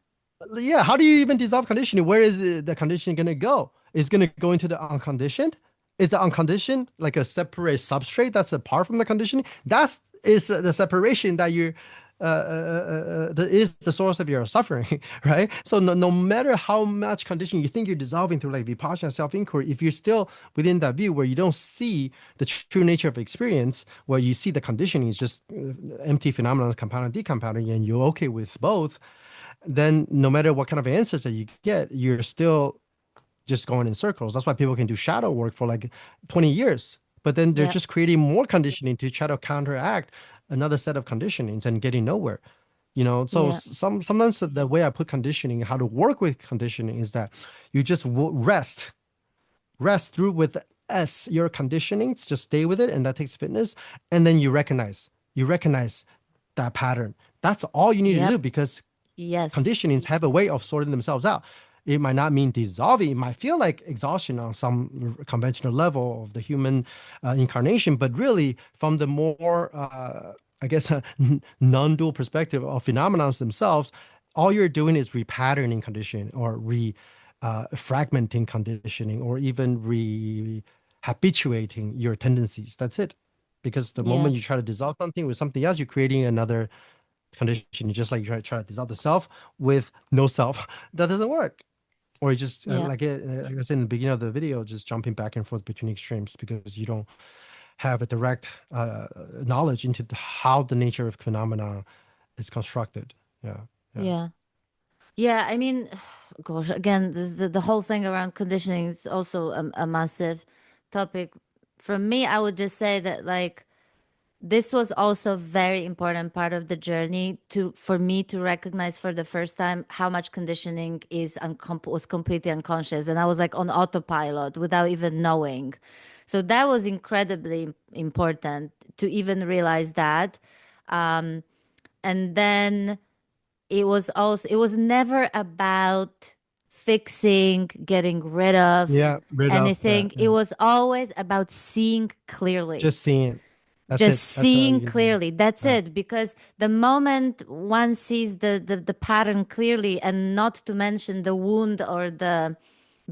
S1: yeah, how do you even dissolve conditioning? Where is the conditioning going to go? Is going to go into the unconditioned? Is the unconditioned like a separate substrate that's apart from the conditioning? That's is the separation that you're that is the source of your suffering, right? So no matter how much conditioning you think you're dissolving through like vipassana self-inquiry, if you're still within that view where you don't see the true nature of experience, where you see the conditioning is just empty phenomena, compounding, decompounding, and you're okay with both, then no matter what kind of answers that you get, you're still just going in circles. That's why people can do shadow work for like 20 years, but then they're
S2: Yeah.
S1: just creating more conditioning to try to counteract another set of conditionings and getting nowhere. So
S2: Yeah.
S1: sometimes the way I put conditioning, how to work with conditioning, is that you just rest through with S your conditionings, just stay with it, and that takes fitness. And then you recognize that pattern. That's all you need to do,
S2: Yep.
S1: because
S2: Yes.
S1: conditionings have a way of sorting themselves out. It might not mean dissolving. It might feel like exhaustion on some conventional level of the human incarnation, but really, from the more, I guess, non-dual perspective of phenomena themselves, all you're doing is repatterning conditioning, or fragmenting conditioning, or even habituating your tendencies. That's it. Because the
S2: Yeah.
S1: moment you try to dissolve something with something else, you're creating another condition. Just like you try to dissolve the self with no self. That doesn't work. Or you just
S2: Yeah.
S1: like I said in the beginning of the video, just jumping back and forth between extremes because you don't have a direct knowledge into how the nature of phenomena is constructed. Yeah, yeah,
S2: Yeah. Yeah, I mean, gosh, again, the whole thing around conditioning is also a massive topic. For me, I would just say that like this was also a very important part of the journey to for me to recognize for the first time how much conditioning was completely unconscious, and I was like on autopilot without even knowing. So that was incredibly important to even realize that. And then it was never about fixing, getting rid of
S1: yeah. Rid of that.
S2: anything. It
S1: Yeah.
S2: was always about seeing clearly.
S1: Just seeing. That's
S2: Just
S1: it. That's all
S2: seeing
S1: you do.
S2: clearly. That's
S1: Yeah.
S2: it. Because the moment one sees the pattern clearly, and not to mention the wound or the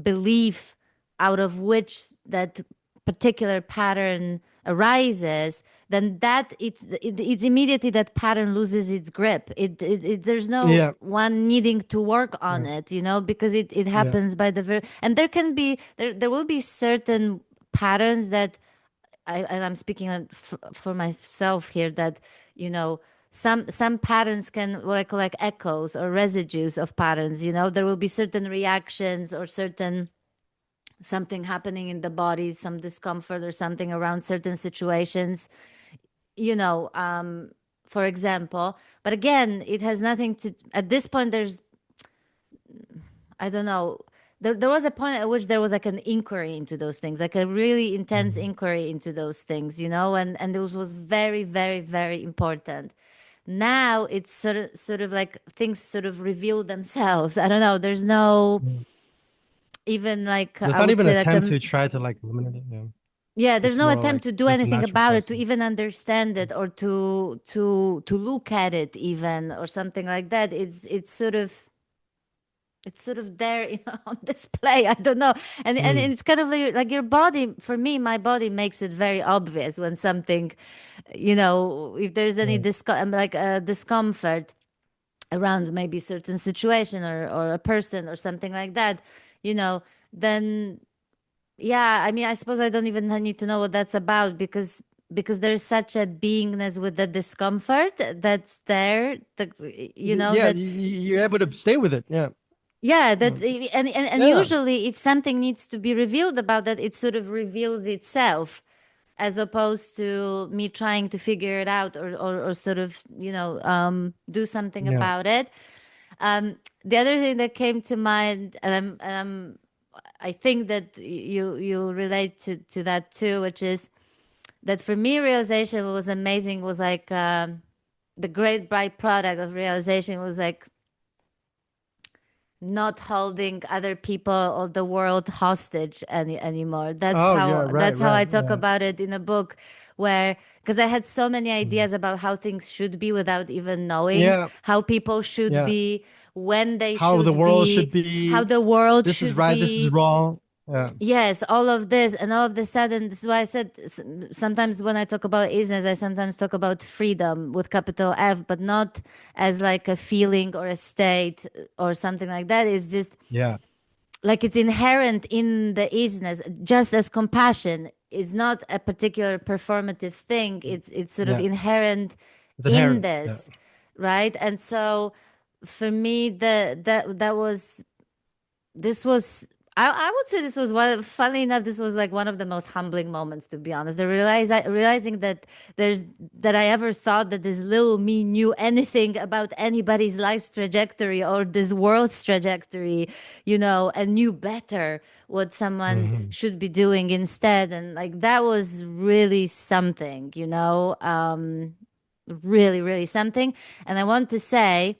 S2: belief out of which that particular pattern arises, then it's immediately that pattern loses its grip. There's no
S1: Yeah.
S2: one needing to work on
S1: Yeah.
S2: it, because it
S1: Yeah.
S2: happens by the very, and there will be certain patterns that and I'm speaking for myself here, that some patterns can, what I call like echoes or residues of patterns. There will be certain reactions or certain something happening in the body, some discomfort or something around certain situations, you know um for example. But again, it has nothing to, at this point, I don't know. There was a point at which there was like an inquiry into those things, like a really intense
S1: Mhm.
S2: inquiry into those things, and this was very, very, very important. Now it's sort of like things sort of reveal themselves. I don't know. There's no
S1: Yeah.
S2: even like,
S1: There's
S2: I
S1: not
S2: would
S1: even an
S2: say like
S1: attempt to try to like eliminate it. Yeah.
S2: yeah, there's
S1: It's
S2: no
S1: more
S2: attempt
S1: like
S2: to do
S1: just a
S2: anything
S1: natural
S2: about it, to
S1: process.
S2: even understand it, or to look at it even, or something like that. It's sort of there, on display. I don't know. And
S1: Mm.
S2: it's kind of like your body. For me, my body makes it very obvious when something, if there's any
S1: Yeah.
S2: like a discomfort around maybe certain situation, or a person or something like that, you know, then yeah, I mean, I suppose I don't even need to know what that's about, because there's such a beingness with the discomfort that's there,
S1: Yeah.
S2: that
S1: You're able to stay with it. Yeah.
S2: yeah,
S1: Yeah.
S2: and
S1: Yeah.
S2: usually if something needs to be revealed about that, it sort of reveals itself, as opposed to me trying to figure it out, or sort of, do something
S1: Yeah.
S2: about it. The other thing that came to mind, I think that you relate to that too, which is that for me, realization was amazing, was like, the great byproduct of realization was like not holding other people or the world hostage anymore. That's
S1: Oh, yeah.
S2: how
S1: Right.
S2: that's how
S1: Right.
S2: I talk
S1: Yeah.
S2: about it in a book, where, because I had so many
S1: Mm.
S2: ideas about how things should be without even knowing
S1: Yeah.
S2: how people should
S1: Yeah.
S2: be, when they
S1: How the
S2: should
S1: world should
S2: be, how
S1: be.
S2: the world
S1: This is
S2: should
S1: right. This is
S2: be.
S1: wrong. Yeah.
S2: Yes, all of this, and all of the sudden, this is why I said sometimes when I talk about isness, I sometimes talk about freedom with capital F, but not as like a feeling or a state or something like that. It's just
S1: Yeah.
S2: like it's inherent in the isness, just as compassion is not a particular performative thing. It's sort of
S1: Yeah.
S2: inherent
S1: It's
S2: in
S1: inherent. Yeah.
S2: this, right? And so for me, that was this was I would say this was one, funny enough, this was like one of the most humbling moments, to be honest. Realizing that there's that I ever thought that this little me knew anything about anybody's life's trajectory or this world's trajectory, and knew better what someone
S1: Hmm.
S2: should be doing instead. And like that was really something, really, really something. And I want to say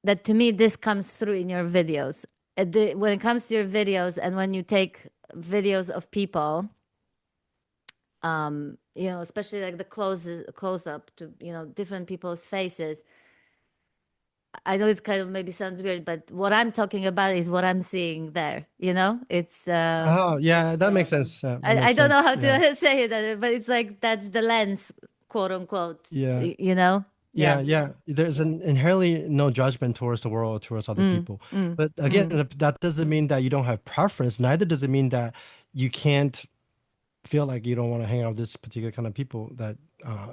S2: that to me this comes through in your videos. When it comes to your videos and when you take videos of people, especially like the close up to different people's faces. I know it's kind of maybe sounds weird, but what I'm talking about is what I'm seeing there. It's
S1: Oh, yeah, that makes sense. That
S2: I
S1: makes
S2: don't know
S1: sense.
S2: how
S1: Yeah.
S2: to say it, but it's like that's the lens, quote unquote.
S1: Yeah.
S2: Yeah.
S1: Yeah, yeah. There's an inherently no judgment towards the world, towards other
S2: Mm,
S1: people.
S2: mm,
S1: But again,
S2: mm.
S1: that doesn't mean that you don't have preference. Neither does it mean that you can't feel like you don't want to hang out with this particular kind of people, that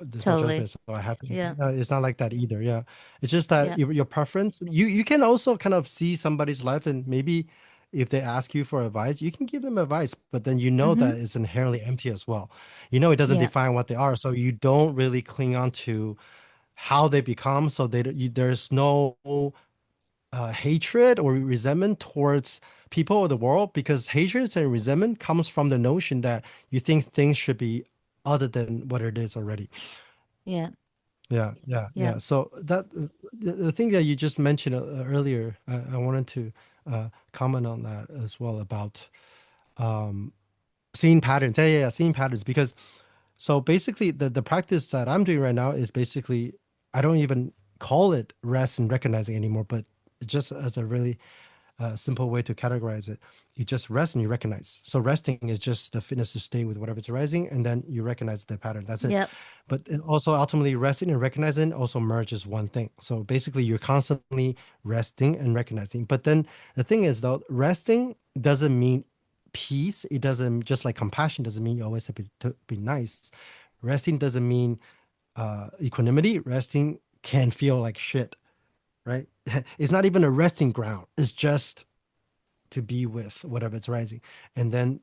S1: there's no
S2: Totally.
S1: judgment. So I have to.
S2: Yeah.
S1: It's not like that either. Yeah. It's just that
S2: Yeah.
S1: your preference. You can also kind of see somebody's life, and maybe if they ask you for advice, you can give them advice, but then you know
S2: Mm-hmm.
S1: that it's inherently empty as well. You know it doesn't
S2: Yeah.
S1: define what they are, so you don't really cling on to how they become. So there's no hatred or resentment towards people or the world, because hatred and resentment comes from the notion that you think things should be other than what it is already.
S2: Yeah.
S1: Yeah, yeah,
S2: Yeah.
S1: yeah. So that the thing that you just mentioned earlier, I wanted to comment on that as well, about seeing patterns. Yeah, yeah, yeah, seeing patterns. Because so basically, the practice that I'm doing right now is basically, I don't even call it rest and recognizing anymore, but just as a really simple way to categorize it, you just rest and you recognize. So resting is just the fitness to stay with whatever's arising, and then you recognize the pattern. That's it.
S2: Yep.
S1: But it also ultimately, resting and recognizing also merges one thing. So basically, you're constantly resting and recognizing. But then the thing is, though, resting doesn't mean peace. It doesn't, just like compassion doesn't mean you always have to be nice. Resting doesn't mean equanimity. Resting can feel like shit, right? It's not even a resting ground. It's just to be with whatever it's rising. And then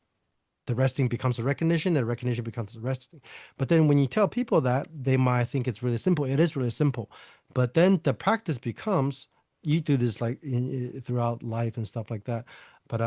S1: the resting becomes a recognition, the recognition becomes the resting. But then when you tell people that, they might think it's really simple. It is really simple. But then the practice becomes, you do this like throughout life and stuff like that. But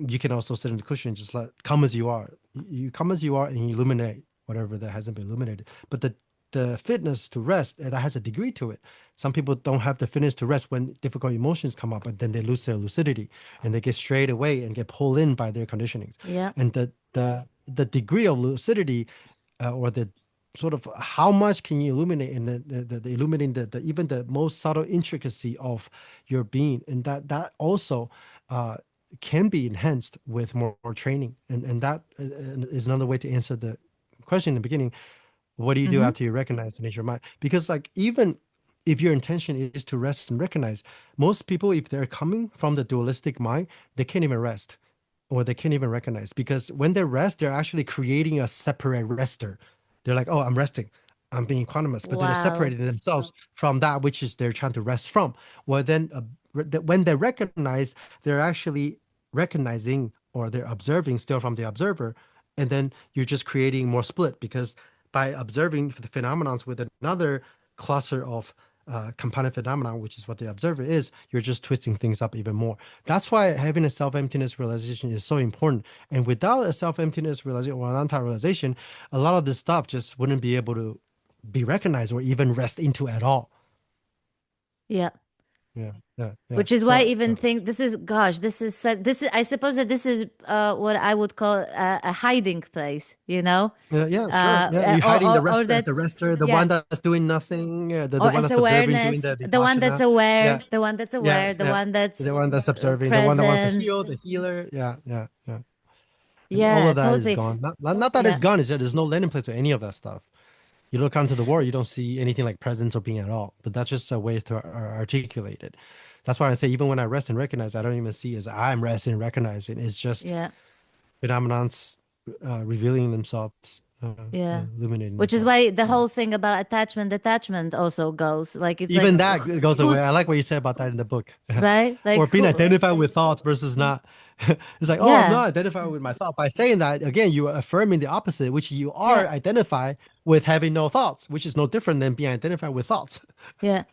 S1: you can also sit in the cushion and just let come as you are. You come as you are and you illuminate whatever that hasn't been illuminated. But the fitness to rest, that has a degree to it. Some people don't have the fitness to rest when difficult emotions come up, and then they lose their lucidity and they get strayed away and get pulled in by their conditionings.
S2: Yeah.
S1: And the degree of lucidity, or the sort of how much can you illuminate in the illuminating the even the most subtle intricacy of your being, and that also uh, can be enhanced with more training, and that is another way to answer the question in the beginning. What do you do
S2: Mm-hmm.
S1: after you recognize and your mind? Because like, even if your intention is to rest and recognize, most people, if they're coming from the dualistic mind, they can't even rest, or they can't even recognize, because when they rest, they're actually creating a separate rester. They're like, oh, I'm resting, I'm being equanimous, but then they're
S2: Wow.
S1: separating themselves from that which is they're trying to rest from. Well, then when they recognize, they're actually recognizing, or they're observing still from the observer, and then you're just creating more split, because by observing the phenomenons with another cluster of component phenomenon, which is what the observer is, you're just twisting things up even more. That's why having a self-emptiness realization is so important. And without a self-emptiness realization or an anti-realization, a lot of this stuff just wouldn't be able to be recognized or even rest into at all.
S2: Yeah.
S1: Yeah.
S2: Which is why I
S1: So
S2: even think this is, gosh, this is, I suppose that this is what I would call a hiding place, you know?
S1: yeah, sure. Yeah, you're hiding
S2: Or that,
S1: the rester, the
S2: yeah,
S1: one that's doing nothing,
S2: or
S1: the one
S2: as
S1: that's observing, doing
S2: awareness,
S1: the
S2: the one that's
S1: vipassana. Yeah,
S2: aware, the one that's
S1: yeah,
S2: aware, the
S1: yeah.
S2: one that's
S1: The one that's observing, the one that wants to
S2: presence.
S1: heal, the healer. Yeah. And all
S2: Yeah,
S1: of that is
S2: totally.
S1: gone. Not that
S2: Yeah,
S1: it's gone, it's that there's no landing place to any of that stuff. You look onto the world, you don't see anything like presence or being at all. But that's just a way to articulate it. That's why I say even when I rest and recognize, I don't even see as I'm resting and recognizing. It's just
S2: yeah.
S1: phenomenons revealing themselves,
S2: Yeah.
S1: illuminating
S2: Which is
S1: themselves.
S2: why the
S1: Yeah.
S2: whole thing about attachment, detachment also goes. Like, it's like,
S1: Even that goes away.
S2: who's
S1: I like what you said about that in the book.
S2: right? Like,
S1: Or being
S2: who?
S1: identified with thoughts versus not. It's like, oh, I'm
S2: Yeah.
S1: not identified with my thought. By saying that, again, you are affirming the opposite, which you are
S2: Yeah.
S1: identified with having no thoughts, which is no different than being identified with thoughts.
S2: Yeah.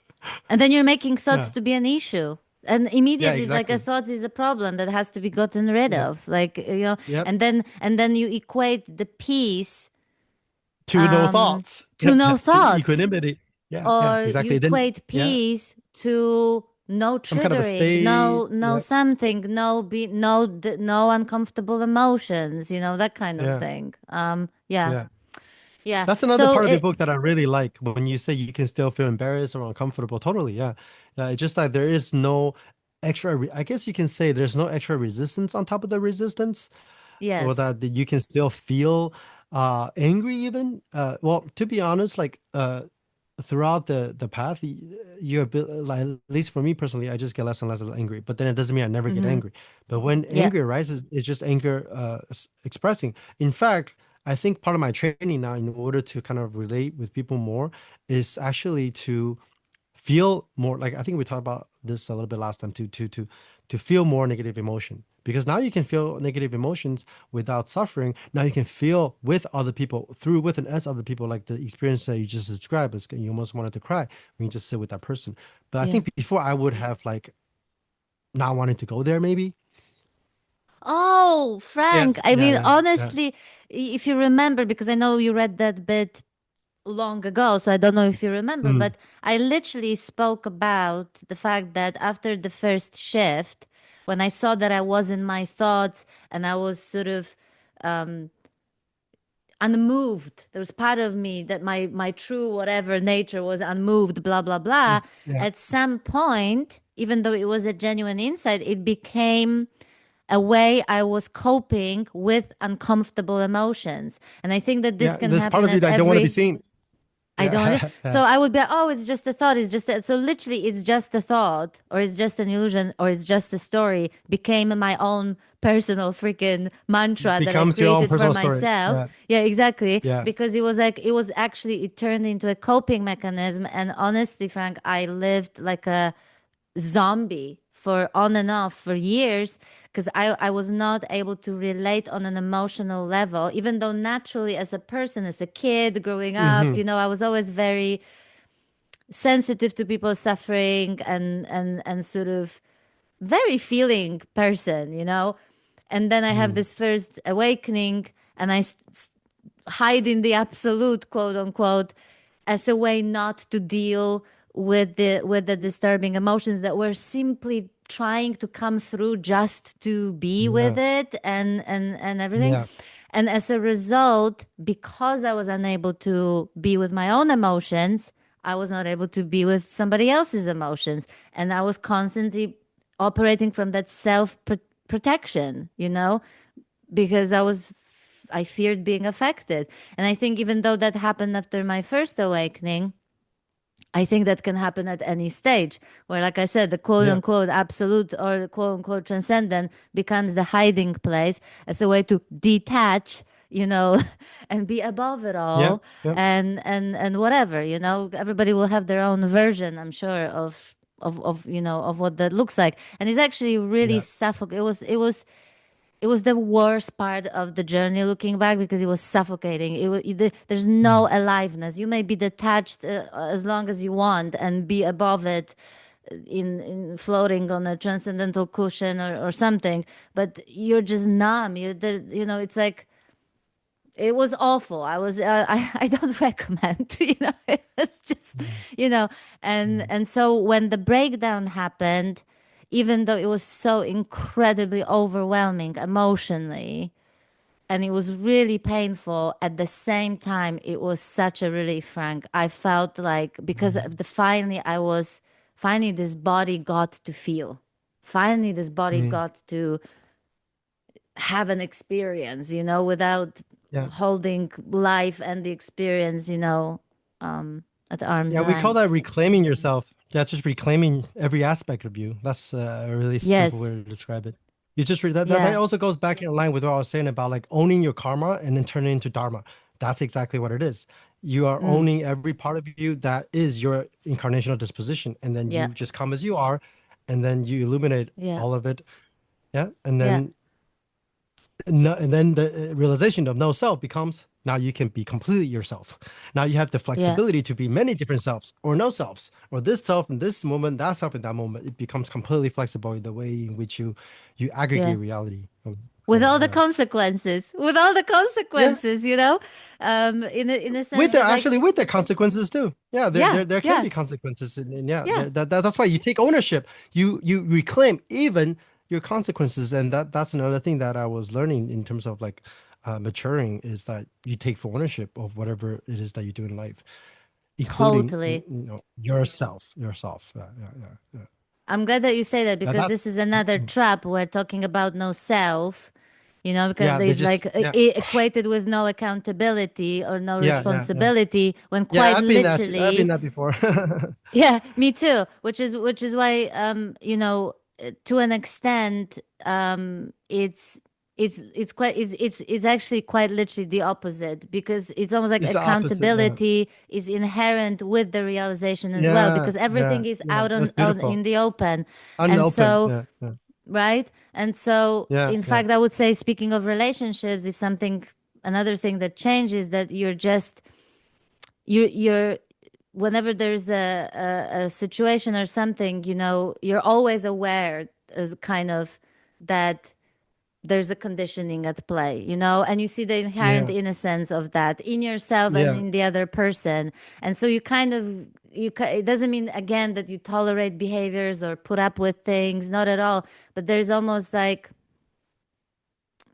S2: And then you're making thoughts
S1: Yeah.
S2: to be an issue. And
S1: Yeah,
S2: immediately, like, a
S1: exactly.
S2: thought is a problem that has to be gotten rid
S1: Yep.
S2: of. Like,
S1: Yep.
S2: and then you equate the peace
S1: To no thoughts.
S2: to no
S1: To
S2: thoughts,
S1: equanimity. Yeah,
S2: or you
S1: exactly. Then,
S2: equate
S1: yeah,
S2: peace to no
S1: some kind of a
S2: triggering,
S1: state.
S2: no
S1: Yeah.
S2: something, no uncomfortable emotions, that kind of
S1: Yeah.
S2: thing. Yeah.
S1: Yeah.
S2: Yeah.
S1: That's another
S2: So
S1: part of the book that I really like when you say you can still feel embarrassed or uncomfortable. Totally, yeah. It's just like there is no I guess you can say there's no extra resistance on top of the resistance, or
S2: yes.
S1: that you can still feel angry even. Well, to be honest, like throughout the path, you're a bit like, at least for me personally, I just get less and less angry. But then it doesn't mean I never get
S2: Mm-hmm.
S1: angry. But when
S2: Yeah.
S1: anger arises, it's just anger expressing. In fact, I think part of my training now, in order to kind of relate with people more, is actually to feel more, like I think we talked about this a little bit last time, to feel more negative emotion, because now you can feel negative emotions without suffering. Now you can feel with other people, through, with and as other people, like the experience that you just described, is you almost wanted to cry when you just sit with that person. But I
S2: Yeah.
S1: think before I would have like not wanting to go there maybe.
S2: Oh,
S1: Yeah,
S2: Frank, I
S1: yeah,
S2: mean,
S1: yeah, yeah.
S2: honestly, if you remember, because I know you read that bit long ago, so I don't know if you remember,
S1: Mm,
S2: but I literally spoke about the fact that after the first shift, when I saw that I was in my thoughts and I was sort of unmoved, there was part of me that my true whatever nature was unmoved, blah blah blah.
S1: yeah,
S2: At some point, even though it was a genuine insight, it became a way I was coping with uncomfortable emotions. And I think that this
S1: yeah,
S2: can
S1: there's part
S2: happen
S1: of you
S2: at
S1: that I don't want to be
S2: every.
S1: seen.
S2: I don't want
S1: Yeah.
S2: to. So I would be, oh, it's just a thought. It's just that. So literally, it's just a thought, or it's just an illusion, or it's just a story. Became my own personal freaking mantra that I
S1: Becomes your own
S2: created for
S1: personal story.
S2: myself.
S1: Yeah,
S2: Yeah, exactly.
S1: yeah.
S2: Because it was like, it was actually, it turned into a coping mechanism. And honestly, Frank, I lived like a zombie for on and off for years, because I was not able to relate on an emotional level, even though naturally, as a person, as a kid growing up,
S1: Hmm.
S2: I was always very sensitive to people suffering, and sort of very feeling person. And then I have
S1: Mm.
S2: this first awakening, and hide in the absolute, quote unquote, as a way not to deal with the disturbing emotions that were simply trying to come through just to be with
S1: Yeah,
S2: it, and everything.
S1: yeah.
S2: And as a result, because I was unable to be with my own emotions, I was not able to be with somebody else's emotions, and I was constantly operating from that self protection, because I feared being affected. And I think even though that happened after my first awakening, I think that can happen at any stage where, like I said, the quote
S1: Yeah.
S2: unquote absolute or the quote unquote transcendent becomes the hiding place as a way to detach, and be above it
S1: Yeah,
S2: all,
S1: yeah,
S2: and whatever. Everybody will have their own version, I'm sure, of what that looks like. And it's actually really
S1: yeah.
S2: suffocating. It was the worst part of the journey looking back, because it was suffocating. There's no
S1: Mm.
S2: aliveness. You may be detached as long as you want and be above it, in floating on a transcendental cushion or something, but you're just numb. It's like it was awful. I don't recommend, it's just,
S1: Mm.
S2: you know,
S1: Mm.
S2: and so when the breakdown happened, even though it was so incredibly overwhelming emotionally, and it was really painful at the same time, it was such a relief, Frank. I felt like because of the finally this body got to feel. Finally this body
S1: Mm.
S2: got to have an experience, without
S1: Yeah.
S2: holding life and the experience, at arm's
S1: Yeah, we call that
S2: length.
S1: reclaiming yourself. Yeah, just reclaiming every aspect of you. That's a really simple way
S2: Yes.
S1: to describe it. You just that
S2: Yeah.
S1: also goes back in line with what I was saying about like owning your karma and then turning it into dharma. That's exactly what it is. You are
S2: Mm.
S1: owning every part of you that is your incarnational disposition, and then
S2: Yeah.
S1: you just come as you are, and then you illuminate
S2: Yeah.
S1: all of it. Yeah, and
S2: Yeah.
S1: then no, and then the realization of no self becomes now you can be completely yourself. Now you have the
S2: Yeah.
S1: flexibility to be many different selves or no selves or this self in this moment, that self in that moment. It becomes completely flexible in the way in which you
S2: Yeah.
S1: aggregate reality.
S2: With all the
S1: Yeah,
S2: consequences, with all the
S1: yeah.
S2: consequences, in a sense
S1: With the
S2: that like,
S1: actually with the consequences too. Yeah,
S2: yeah,
S1: there can
S2: yeah,
S1: be consequences, and yeah,
S2: yeah,
S1: that's why you take ownership. You reclaim even your consequences, and that's another thing that I was learning in terms of like maturing is that you take full ownership of whatever it is that you do in life, including
S2: totally.
S1: yourself. Yeah, yeah, yeah, yeah.
S2: I'm glad that you say that because
S1: That
S2: this is another trap. We're talking about no self, because
S1: yeah, they
S2: it's
S1: just
S2: like
S1: yeah,
S2: equated with no accountability or no
S1: yeah, yeah, yeah,
S2: responsibility, when
S1: yeah.
S2: quite
S1: I've been that. I've been
S2: literally,
S1: that before.
S2: yeah, me too. Which is why, to an extent, it's actually quite literally the opposite, because it's almost like
S1: It's the opposite. Yeah,
S2: accountability is inherent with the realization as well,
S1: yeah,
S2: because everything
S1: yeah,
S2: is
S1: yeah.
S2: out
S1: That's
S2: on
S1: beautiful.
S2: in the open. And
S1: Unopened.
S2: so,
S1: Yeah, yeah,
S2: right? And so,
S1: yeah,
S2: in
S1: yeah.
S2: fact, I would say, speaking of relationships, if something another thing that changes, that you're whenever there's a situation or something, you're always aware, kind of, that there's a conditioning at play, and you see the inherent
S1: Yeah,
S2: innocence of that in yourself and
S1: yeah,
S2: in the other person. And so you kind of, it doesn't mean, again, that you tolerate behaviors or put up with things, not at all. But there's almost like,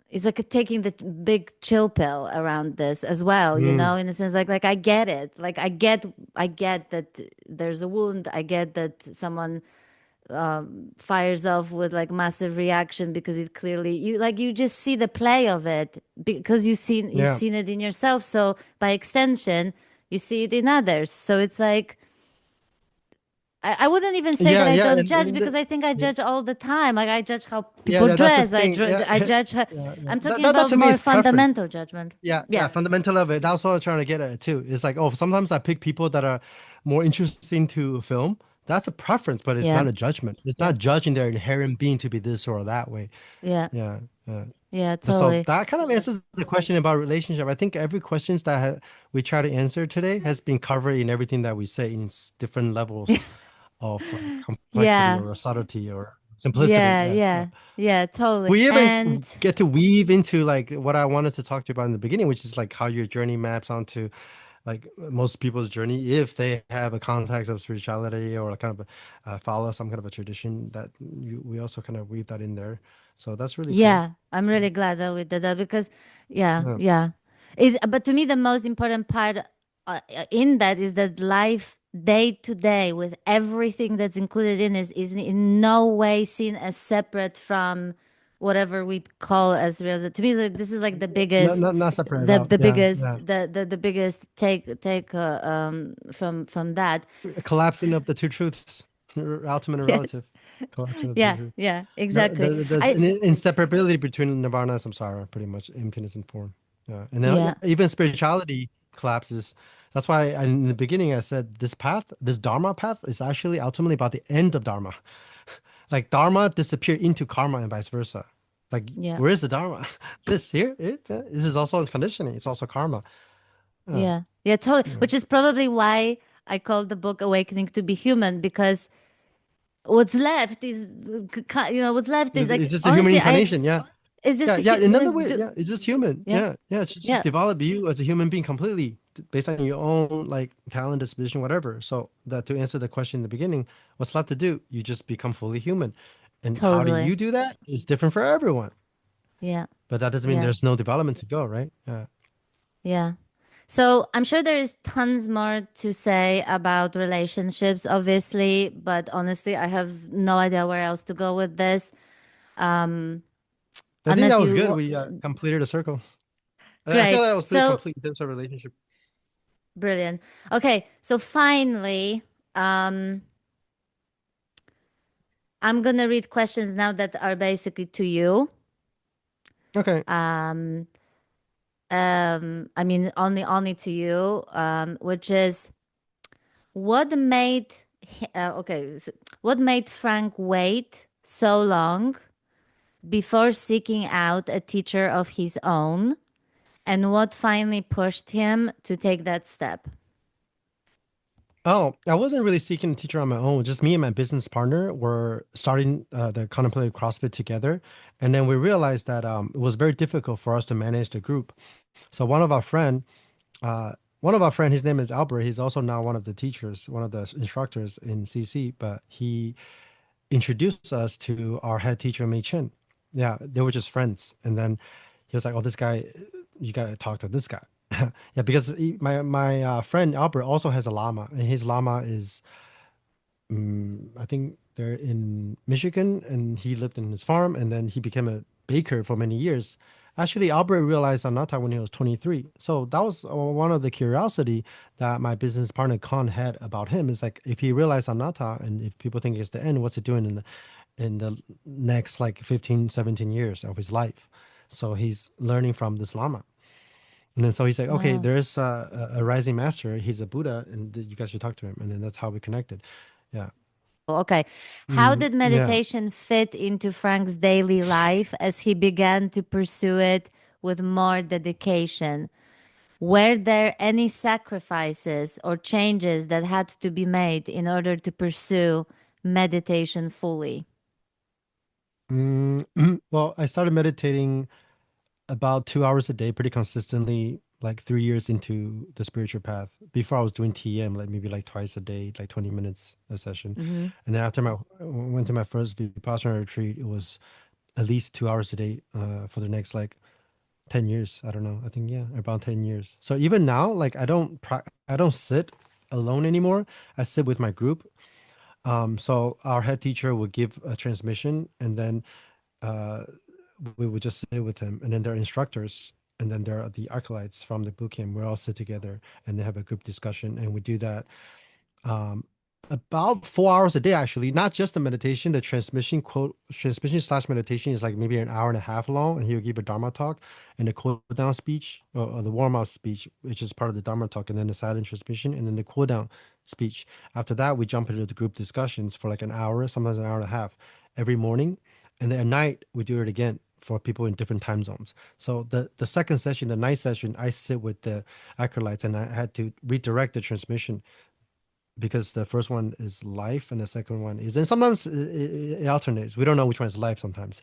S2: it's like taking the big chill pill around this as well,
S1: mm,
S2: in a sense, like I get it. Like I get that there's a wound. I get that someone fires off with like massive reaction, because it clearly, you just see the play of it, because you've
S1: yeah,
S2: seen it in yourself. So by extension, you see it in others. So it's like, I wouldn't even say that
S1: yeah,
S2: I
S1: yeah,
S2: don't judge,
S1: and
S2: because I think I
S1: yeah,
S2: judge all the time. Like I judge how
S1: yeah,
S2: people
S1: that's the
S2: dress.
S1: thing. Yeah,
S2: I judge how,
S1: yeah, yeah.
S2: I'm talking
S1: That
S2: about
S1: to me
S2: more
S1: is
S2: fundamental
S1: preference.
S2: judgment.
S1: Yeah, yeah,
S2: Yeah.
S1: fundamental of it. That's what I'm trying to get at too. It's like, oh, sometimes I pick people that are more interesting to film. That's a preference, but it's
S2: Yeah.
S1: not a judgment. It's
S2: Yeah.
S1: not judging their inherent being to be this or that way.
S2: Yeah.
S1: Yeah, yeah.
S2: Yeah.
S1: So
S2: Totally.
S1: that kind of answers the question about relationship. I think every questions that we try to answer today has been covered in everything that we say in different levels of complexity
S2: Yeah.
S1: or subtlety or simplicity.
S2: Yeah.
S1: Yeah, yeah.
S2: Yeah. Yeah. Totally.
S1: We even
S2: And
S1: get to weave into like what I wanted to talk to you about in the beginning, which is like how your journey maps onto like most people's journey if they have a context of spirituality or kind of follow some kind of a tradition that we also kind of weave that in there. So that's really cool.
S2: yeah, I'm really glad that we did that, because, yeah,
S1: Yeah.
S2: yeah. But to me, the most important part in that is that life day to day, with everything that's included in it, is in no way seen as separate from whatever we call as real. To me, like, this is like the
S1: Not,
S2: biggest,
S1: not separate at
S2: the
S1: all.
S2: the
S1: Yeah,
S2: biggest,
S1: yeah.
S2: the biggest take from that.
S1: A collapsing of the two truths, ultimate and
S2: Yes.
S1: relative. Collapsing of the
S2: Yeah.
S1: truth.
S2: Yeah. Exactly.
S1: There's
S2: I.
S1: an inseparability between nirvana and samsara, pretty much emptiness and form. Yeah, and then yeah,
S2: Yeah.
S1: even spirituality collapses. That's why in the beginning I said this path, this dharma path, is actually ultimately about the end of dharma. Like dharma disappear into karma and vice versa. Like
S2: Yeah.
S1: where is the dharma? This here, this is also conditioning. It's also karma. Yeah,
S2: Yeah. Yeah, totally.
S1: yeah.
S2: Which is probably why I called the book Awakening to be Human, because what's left is, what's left is like,
S1: It's just a human
S2: honestly,
S1: incarnation. Yeah,
S2: It's just
S1: Yeah,
S2: a
S1: yeah.
S2: it's
S1: Another
S2: like
S1: way, yeah, it's just human.
S2: yeah,
S1: Yeah, yeah. It's just
S2: yeah,
S1: develop you as a human being completely based on your own like talent, disposition, whatever. So that to answer the question in the beginning, what's left to do? You just become fully human. And how do
S2: totally.
S1: you do that? Is different for everyone.
S2: Yeah,
S1: But that doesn't mean
S2: yeah,
S1: there's no development to go, right? Yeah.
S2: yeah. So I'm sure there is tons more to say about relationships, obviously, but honestly, I have no idea where else to go with this. Um,
S1: I think that
S2: unless
S1: was
S2: you
S1: good. We completed a circle. I feel
S2: great.
S1: like that was pretty
S2: So
S1: complete in terms of relationship.
S2: brilliant. Okay, so finally, um, I'm gonna read questions now that are basically to you.
S1: Okay.
S2: Um, I mean only to you, which is what made what made Frank wait so long before seeking out a teacher of his own, and what finally pushed him to take that step?
S1: Oh, I wasn't really seeking a teacher on my own. Just me and my business partner were starting the contemplative CrossFit together, and then we realized that it was very difficult for us to manage the group. So one of our friend, his name is Albert. He's also now one of the teachers, one of the instructors in CC. But he introduced us to our head teacher, Mei Chen. Yeah, they were just friends, and then he was like, "Oh, this guy, you gotta talk to this guy." Yeah, because my friend Albert also has a llama, and his llama is I think they're in Michigan, and he lived in his farm, and then he became a baker for many years. Actually, Albert realized anatta when he was 23. So that was one of the curiosity that my business partner Khan had about him. Is like if he realized anatta, and if people think it's the end, what's he doing in the next like 15, 17 years of his life? So he's learning from this lama. And then so he's like, okay,
S2: Wow.
S1: there's a rising master. He's a Buddha, and you guys should talk to him. And then that's how we connected. Yeah.
S2: Okay. How
S1: Mm,
S2: did
S1: yeah.
S2: meditation fit into Frank's daily life as he began to pursue it with more dedication? Were there any sacrifices or changes that had to be made in order to pursue meditation fully?
S1: Well, I started meditating about 2 hours a day pretty consistently, like 3 years into the spiritual path. Before I was doing TM, like maybe like twice a day, like 20 minutes a session.
S2: Mm-hmm.
S1: And then after my went to my first Vipassana retreat, it was at least 2 hours a day for the next like 10 years. I don't know. I think, yeah, about 10 years. So even now, like I don't sit alone anymore. I sit with my group. So our head teacher would give a transmission, and then uh, we would just sit with him, and then there are instructors, and then there are the acolytes from the bootcamp. We all sit together and they have a group discussion, and we do that um, about 4 hours a day, actually. Not just the meditation, the transmission slash meditation is like maybe an hour and a half long, and he'll give a dharma talk and a cool down speech, or the warm up speech, which is part of the dharma talk, and then the silent transmission, and then the cool down speech. After that, we jump into the group discussions for like an hour, sometimes an hour and a half every morning, and then at night we do it again for people in different time zones. So the second session, the night session, I sit with the acolytes, and I had to redirect the transmission because the first one is life and the second one is, and sometimes it alternates. We don't know which one is life sometimes,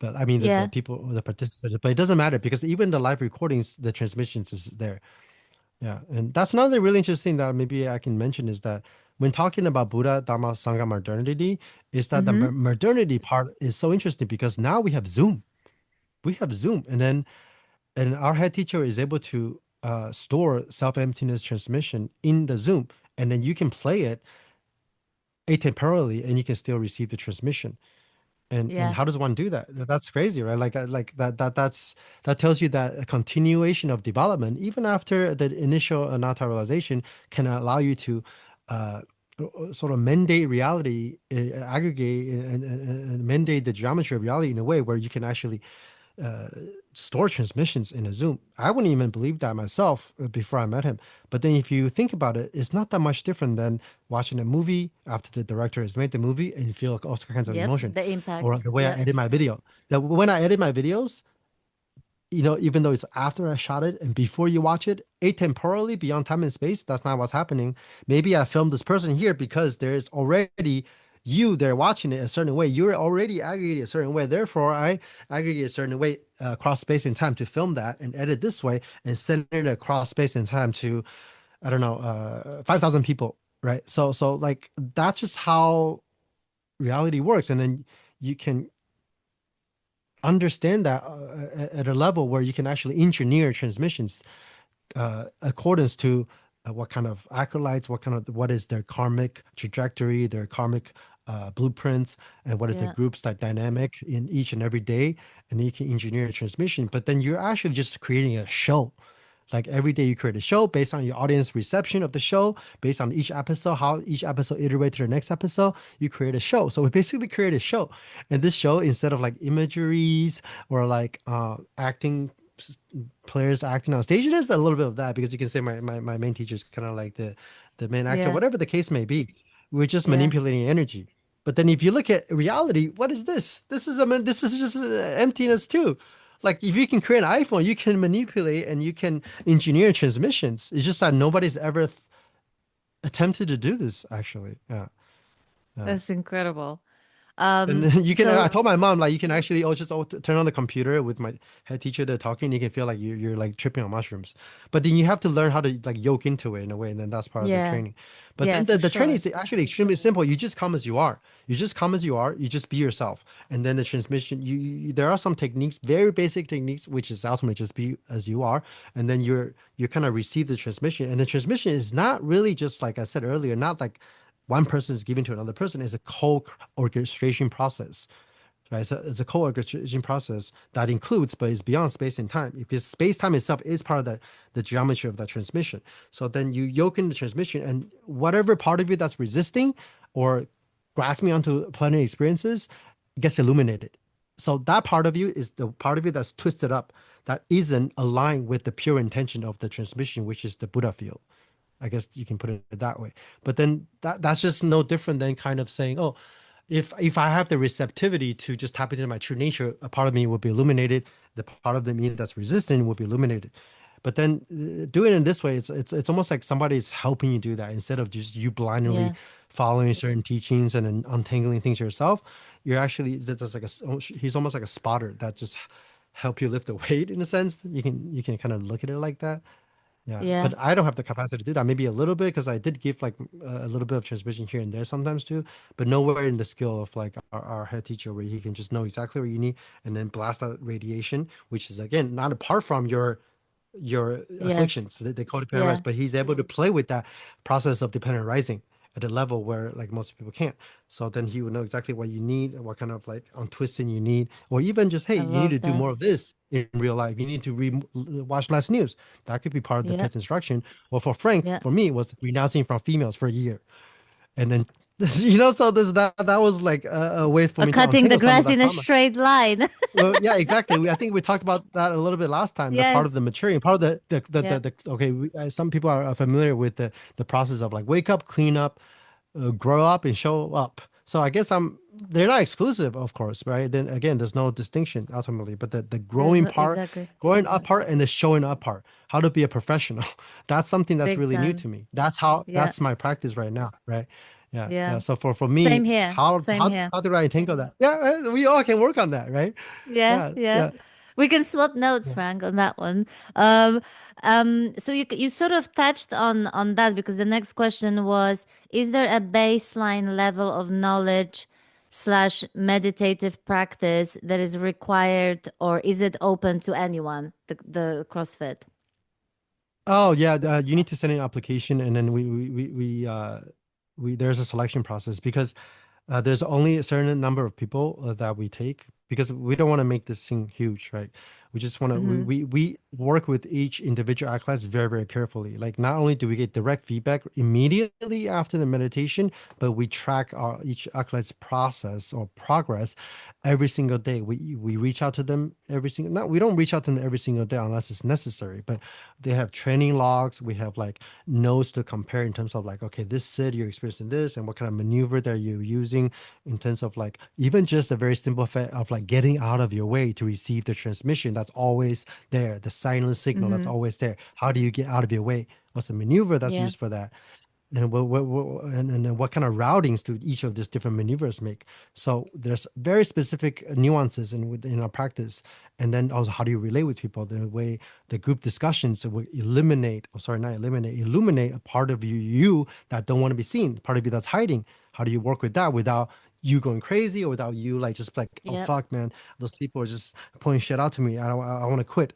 S1: but I mean the
S2: Yeah.
S1: people, the participants, but it doesn't matter because even the live recordings, the transmissions is there. Yeah, and that's another really interesting that maybe I can mention is that when talking about Buddha, Dharma, Sangha, modernity, is that the
S2: Mm-hmm.
S1: modernity part is so interesting because now we have Zoom. We have Zoom, and then and our head teacher is able to store self-emptiness transmission in the Zoom, and then you can play it atemporally and you can still receive the transmission. And
S2: Yeah.
S1: how does one do that? That's crazy, right? Like that tells you that a continuation of development even after the initial anatta realization can allow you to uh sort of mandate reality, aggregate and mandate the geometry of reality in a way where you can actually uh, store transmissions in a Zoom. I wouldn't even believe that myself before I met him. But then if you think about it, it's not that much different than watching a movie after the director has made the movie and you feel like all kinds of
S2: Yep.
S1: emotion.
S2: The
S1: Or
S2: impact.
S1: the way I
S2: Yep.
S1: edit my video. That when I edit my videos, even though it's after I shot it and before you watch it, atemporally beyond time and space, that's not what's happening. Maybe I filmed this person here because there is already you they're watching it a certain way. You're already aggregated a certain way. Therefore, I aggregate a certain way across space and time to film that and edit this way and send it across space and time to, I don't know, 5,000 people, right? So like that's just how reality works, and then you can understand that at a level where you can actually engineer transmissions accordance to what kind of acolytes, what is their karmic trajectory, their karmic blueprints, and what is the
S2: Yeah.
S1: group's dynamic in each and every day, and then you can engineer a transmission. But then you're actually just creating a show. Like every day you create a show based on your audience reception of the show, based on each episode, how each episode iterates to the next episode, you create a show. So we basically create a show. And this show, instead of like imageries or like acting players acting on stage, it is a little bit of that because you can say my main teacher is kind of like the main actor,
S2: Yeah.
S1: whatever the case may be. We're just
S2: Yeah.
S1: manipulating energy. But then if you look at reality, what is this? This is just emptiness too. Like if you can create an iPhone, you can manipulate and you can engineer transmissions. It's just that nobody's ever attempted to do this actually. Yeah. Yeah.
S2: That's incredible.
S1: And then you can, I
S2: So
S1: told my mom, like, you can actually turn on the computer with my head teacher there talking. You can feel like you're like tripping on mushrooms. But then you have to learn how to like yoke into it in a way. And then that's part of the
S2: yeah.
S1: training. But
S2: Yeah,
S1: then
S2: for
S1: the training
S2: sure.
S1: is actually extremely simple. You just come as you are. You just come as you are. You just be yourself. And then the transmission, there are some techniques, very basic techniques, which is ultimately just be as you are. And then you kind of receive the transmission. And the transmission is not really just like I said earlier, not like one person is giving to another person. Is a co-orchestration process, right? So it's a co-orchestration process that includes, but is beyond space and time, because space-time itself is part of the geometry of that transmission. So then you yoke in the transmission, and whatever part of you that's resisting or grasping onto planetary experiences gets illuminated. So that part of you is the part of you that's twisted up, that isn't aligned with the pure intention of the transmission, which is the Buddha field. I guess you can put it that way. But then that's just no different than kind of saying, oh, if I have the receptivity to just tap into my true nature, a part of me will be illuminated. The part of the me that's resistant will be illuminated. But then doing it in this way, it's almost like somebody's helping you do that instead of just you blindly
S2: Yeah.
S1: following certain teachings and then untangling things yourself. You're actually that's just like he's almost like a spotter that just help you lift the weight in a sense. You can kind of look at it like that. Yeah,
S2: Yeah.
S1: but I don't have the capacity to do that. Maybe a little bit because I did give like a little bit of transmission here and there sometimes too, but nowhere in the skill of like our head teacher where he can just know exactly what you need and then blast out radiation, which is again not apart from your
S2: Yes.
S1: afflictions. They call it dependent rise,
S2: Yeah.
S1: but he's able to play with that process of dependent rising at a level where like most people can't. So then he would know exactly what you need, what kind of like untwisting you need, or even just hey,
S2: I
S1: you need to
S2: love
S1: do more
S2: that.
S1: of this in real life. You need to watch less news. That could be part of the
S2: Yeah.
S1: pet instruction. Well, for Frank,
S2: Yeah.
S1: for me, it was renouncing from females for a year, and then so this that was like a way for me to
S2: Cutting the
S1: untangle some of
S2: grass
S1: that
S2: in a
S1: trauma.
S2: straight line.
S1: Well, yeah, exactly. I think we talked about that a little bit last time. The part of
S2: Yes.
S1: the maturing, part of
S2: Yeah.
S1: the okay. Some people are familiar with the process of like wake up, clean up, grow up, and show up. So I guess they're not exclusive, of course, right? Then again, there's no distinction ultimately, but the
S2: There's
S1: growing
S2: no
S1: part,
S2: exactly.
S1: growing up part, and the showing up part. How to be a professional. That's something that's
S2: Big
S1: really new
S2: time.
S1: to me.
S2: Yeah.
S1: That's my practice right now, right? Yeah, yeah.
S2: Yeah.
S1: So for me,
S2: Same here.
S1: how
S2: Same
S1: how
S2: here.
S1: how do I entangle that? Yeah, we all can work on that, right?
S2: Yeah,
S1: Yeah,
S2: yeah.
S1: yeah.
S2: We can swap notes,
S1: Yeah.
S2: Frank, on that one. Um, so you sort of touched on that because the next question was, is there a baseline level of knowledge slash meditative practice that is required, or is it open to anyone, the CrossFit?
S1: Oh yeah, you need to send an application, and then we there's a selection process because there's only a certain number of people that we take because we don't want to make this thing huge, right? We just want to
S2: Mm-hmm.
S1: we work with each individual art class very, very carefully. Like not only do we get direct feedback immediately after the meditation, but we track our each art class process or progress every single day. We reach out to them every single not we don't reach out to them every single day unless it's necessary, but they have training logs. We have like notes to compare in terms of like, okay, this sit you're experiencing this and what kind of maneuver that you're using in terms of like even just a very simple fact of like getting out of your way to receive the transmission that's always there, the silent signal that's
S2: Mm-hmm.
S1: always there. How do you get out of your way? What's the maneuver that's
S2: Yeah.
S1: used for that? and what kind of routings do each of these different maneuvers make. So there's very specific nuances in our practice, and then also how do you relate with people, the way the group discussions will eliminate, oh sorry, not eliminate, illuminate a part of you that don't want to be seen, part of you that's hiding. How do you work with that without you going crazy, or without you like just like, oh
S2: Yep.
S1: fuck man, those people are just pointing shit out to me, I want to quit.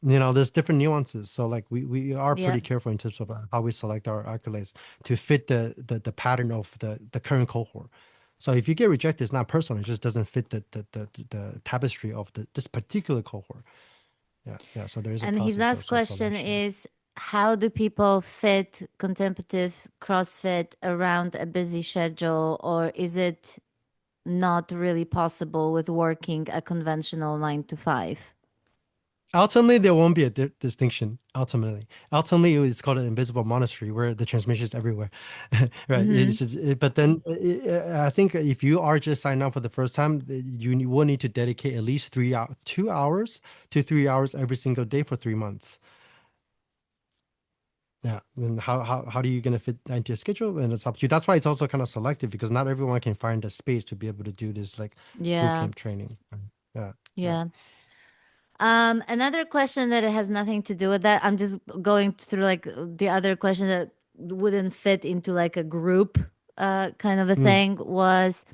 S1: There's different nuances. So like we are pretty
S2: Yep.
S1: careful in terms of how we select our accolades to fit the pattern of the current cohort. So if you get rejected, it's not personal. It just doesn't fit the tapestry of this particular cohort. Yeah, yeah. So there is a
S2: And his
S1: process
S2: last
S1: of
S2: question
S1: selection.
S2: is, how do people fit contemplative CrossFit around a busy schedule, or is it not really possible with working a conventional 9 to 5?
S1: Ultimately, there won't be a distinction. Ultimately, it's called an invisible monastery where the transmission is everywhere, right?
S2: Mm-hmm.
S1: But then I think if you are just signing up for the first time, you will need to dedicate at least 2 hours to 3 hours every single day for 3 months. Yeah. Then how do you gonna fit that into your schedule? And it's up to you. That's why it's also kind of selective because not everyone can find the space to be able to do this like boot
S2: Yeah.
S1: camp training. Right? Yeah. Yeah.
S2: Yeah. Another question that it has nothing to do with that. I'm just going through like the other question that wouldn't fit into like a group kind of a
S1: Mm.
S2: thing was,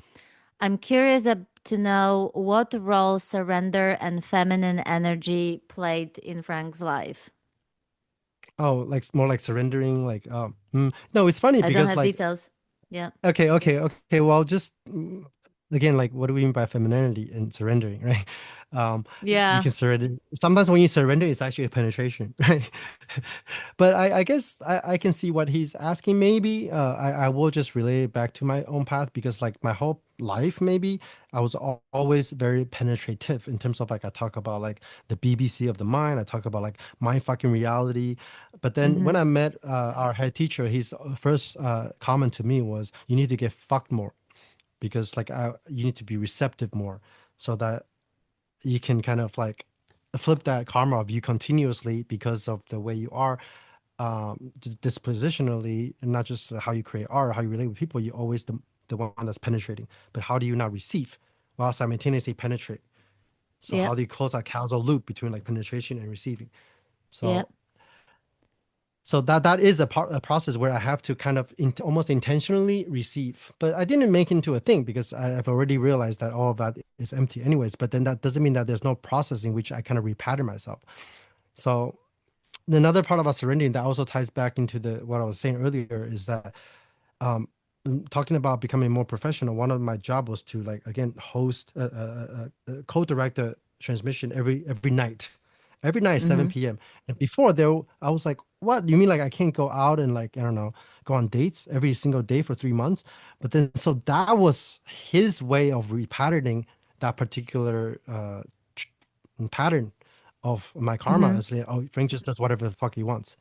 S2: I'm curious to know what role surrender and feminine energy played in Frank's life.
S1: Oh, like more like surrendering, like no, it's funny
S2: I don't
S1: because
S2: have
S1: like
S2: details. Yeah.
S1: okay. Well, just again, like what do we mean by femininity and surrendering, right? You
S2: Yeah.
S1: can surrender. Sometimes when you surrender, it's actually a penetration, right? But I guess I can see what he's asking. Maybe I will just relay it back to my own path because like my whole life, maybe I was always very penetrative in terms of like I talk about like the BBC of the mind. I talk about like mind fucking reality. But then when
S2: Mm-hmm.
S1: I met our head teacher, his first comment to me was, "You need to get fucked more because like you need to be receptive more, so that you can kind of like flip that karma of you continuously because of the way you are dispositionally, and not just how you create art, how you relate with people. You're always the one that's penetrating. But how do you not receive while simultaneously penetrate? So how
S2: Yep.
S1: do you close that causal loop between like penetration and receiving?
S2: Yep.
S1: So that is a process where I have to kind of almost intentionally receive, but I didn't make it into a thing because I've already realized that all of that is empty anyways. But then that doesn't mean that there's no process in which I kind of repattern myself. So another part about surrendering that also ties back into the what I was saying earlier is that um, talking about becoming more professional, one of my job was to like again host co-direct a transmission every night, every night
S2: Mm-hmm.
S1: 7 p.m. And before there, I was like, "What? You mean like I can't go out and like I don't know, go on dates every single day for 3 months?" But then so that was his way of repatterning that particular pattern of my karma
S2: Mm-hmm.
S1: as like, oh, Frank just does whatever the fuck he wants,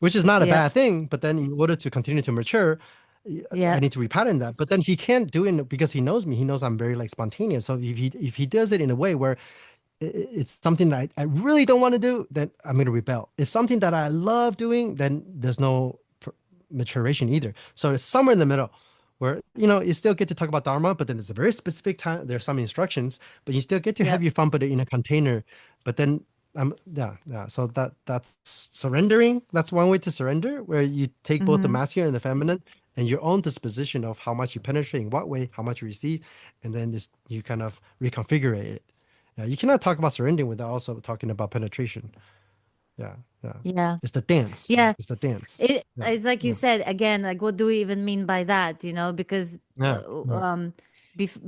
S1: which is not a
S2: Yep.
S1: bad thing. But then in order to continue to mature, I
S2: Yep.
S1: need to repattern that. But then he can't do it because he knows me. He knows I'm very like spontaneous. So if he does it in a way where it's something that I really don't want to do, then I'm going to rebel. If something that I love doing, then there's no maturation either. So it's somewhere in the middle where, you still get to talk about Dharma, but then it's a very specific time. There's some instructions, but you still get to have
S2: Yep.
S1: your fun, but in a container. But then, yeah. So that's surrendering. That's one way to surrender, where you take both the
S2: Mm-hmm.
S1: masculine and the feminine and your own disposition of how much you penetrate, in what way, how much you receive, and then you kind of reconfigure it. Yeah, you cannot talk about surrendering without also talking about penetration. Yeah, yeah.
S2: Yeah.
S1: It's the dance.
S2: Yeah.
S1: It's the dance. Yeah,
S2: It's like you
S1: yeah,
S2: said again, like what do we even mean by that? Because
S1: yeah, yeah.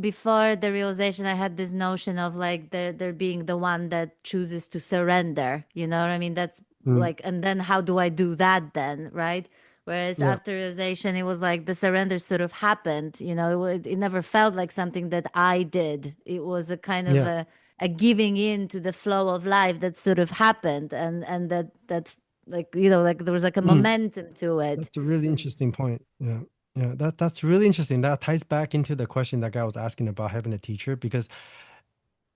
S2: before the realization, I had this notion of like there being the one that chooses to surrender. You know what I mean? That's
S1: Mm,
S2: like, and then how do I do that then, right? Whereas
S1: yeah.
S2: after realization, it was like the surrender sort of happened. It never felt like something that I did. It was a kind of
S1: Yeah.
S2: a giving in to the flow of life that sort of happened, and that like like there was like a
S1: Mm,
S2: momentum to it.
S1: that's a really interesting point. Yeah. Yeah, that's really interesting. That ties back into the question that guy was asking about having a teacher, because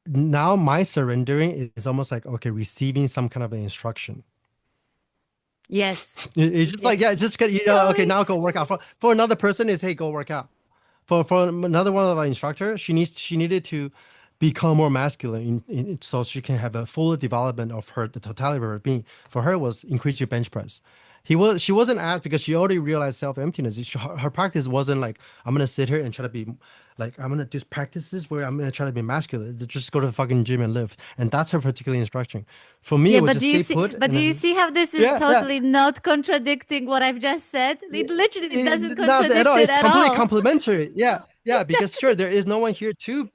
S1: now my surrendering is almost like, okay, receiving some kind of an instruction.
S2: Yes.
S1: It's just like,
S2: Yes.
S1: yeah, just get, okay,
S2: Totally.
S1: now go work out. For another person, is hey, go work out. For another one of our instructor, she needed to become more masculine so she can have a fuller development of her the totality of her being. For her was increase your bench press. She wasn't asked because she already realized self emptiness. Her practice wasn't like I'm gonna sit here and try to be like I'm gonna do practices where I'm gonna try to be masculine. Just go to the fucking gym and lift, and that's her particular instruction. For me, it
S2: Yeah,
S1: would
S2: but
S1: just
S2: do you
S1: stay
S2: see
S1: put
S2: but
S1: and
S2: do you
S1: then
S2: see how this is
S1: yeah, yeah.
S2: totally not contradicting what I've just said? It literally it doesn't
S1: Not at
S2: contradict
S1: all.
S2: it
S1: It's
S2: at
S1: completely
S2: all.
S1: complementary. Yeah, yeah. Because
S2: Exactly.
S1: sure, there is no one here to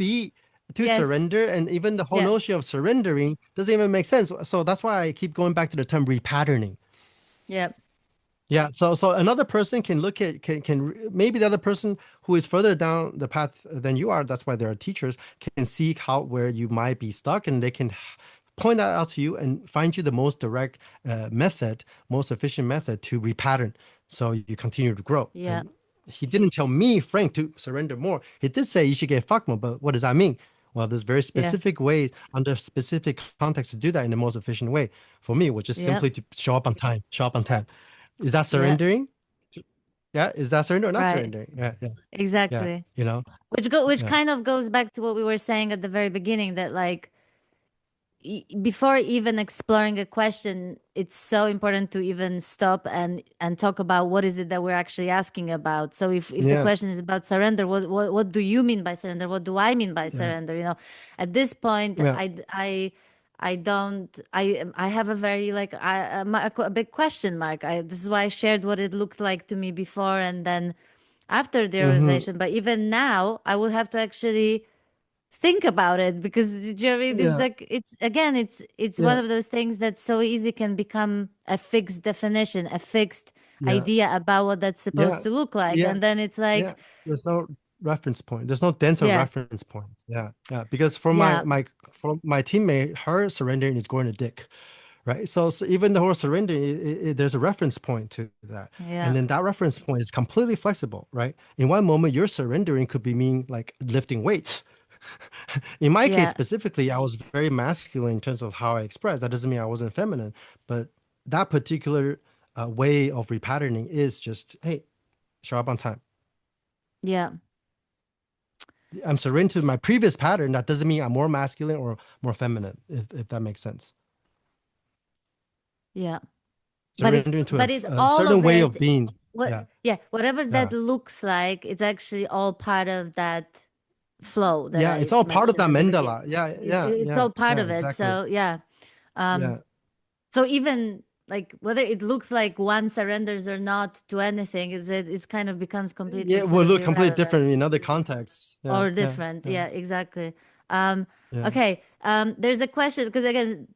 S2: Yes.
S1: surrender, and even the whole
S2: Yeah.
S1: notion of surrendering doesn't even make sense. So that's why I keep going back to the term repatterning.
S2: Yeah.
S1: Yeah. So another person can look at maybe the other person who is further down the path than you are. That's why there are teachers can see how where you might be stuck, and they can point that out to you and find you the most direct method, most efficient method to repattern, so you continue to grow.
S2: Yeah.
S1: And he didn't tell me, Frank, to surrender more. He did say you should get fucked more, but what does that mean? Well, there's very
S2: Yeah.
S1: specific ways under specific context to do that in the most efficient way. For me, was just
S2: Yeah.
S1: simply to show up on time, show up on time. Is that
S2: Yeah.
S1: surrendering? Yeah. Is that surrender or not
S2: Right.
S1: surrendering? Yeah. Yeah. Yeah.
S2: Exactly.
S1: You know?
S2: Which
S1: Yeah.
S2: kind of goes back to what we were saying at the very beginning that like before even exploring a question, it's so important to even stop and talk about what is it that we're actually asking about. So if the
S1: Yeah.
S2: question is about surrender, what do you mean by surrender? What do I mean by
S1: Yeah.
S2: surrender? You know, at this point,
S1: Yeah.
S2: I don't I have a very like a big question mark. This is why I shared what it looked like to me before and then after the
S1: Mm-hmm.
S2: realization. But even now, I would have to actually think about it because do you know what I mean? It's
S1: Yeah.
S2: like it's again it's one
S1: Yeah.
S2: of those things that so easy can become a fixed definition, a fixed
S1: Yeah.
S2: idea about what that's supposed
S1: Yeah.
S2: to look like,
S1: Yeah.
S2: and then it's
S1: Yeah.
S2: like
S1: There's no reference point. There's no denser
S2: yeah,
S1: reference points. Yeah. Yeah. Because for
S2: yeah,
S1: for my teammate, her surrendering is going to dick. Right. So even the whole surrendering, there's a reference point to that. And
S2: yeah,
S1: then that reference point is completely flexible, right? In one moment, your surrendering could be mean like lifting weights. In my case
S2: yeah,
S1: specifically, I was very masculine in terms of how I expressed. That doesn't mean I wasn't feminine, but that particular way of repatterning is just, hey, show up on time.
S2: yeah,
S1: I'm surrendering to my previous pattern. That doesn't mean I'm more masculine or more feminine, if that makes sense.
S2: yeah.
S1: Surrendering to
S2: But it's
S1: a
S2: all
S1: certain
S2: of
S1: way of
S2: it.
S1: being.
S2: What
S1: Yeah,
S2: yeah, whatever that
S1: yeah,
S2: looks like, it's actually all part of that flow that
S1: yeah. It's
S2: I
S1: all part of
S2: mentioned
S1: that
S2: at the beginning.
S1: mandala. Yeah, yeah,
S2: It's
S1: yeah,
S2: all part
S1: yeah.
S2: of it.
S1: Exactly.
S2: So yeah. Um,
S1: Yeah,
S2: So even like whether it looks like one surrenders or not to anything, is it kind of becomes completely
S1: yeah. It
S2: sort
S1: will
S2: of
S1: look completely
S2: irrelevant
S1: different in other contexts. Yeah,
S2: or
S1: yeah,
S2: different.
S1: yeah,
S2: Yeah, exactly. Um,
S1: yeah.
S2: okay. There's a question because again,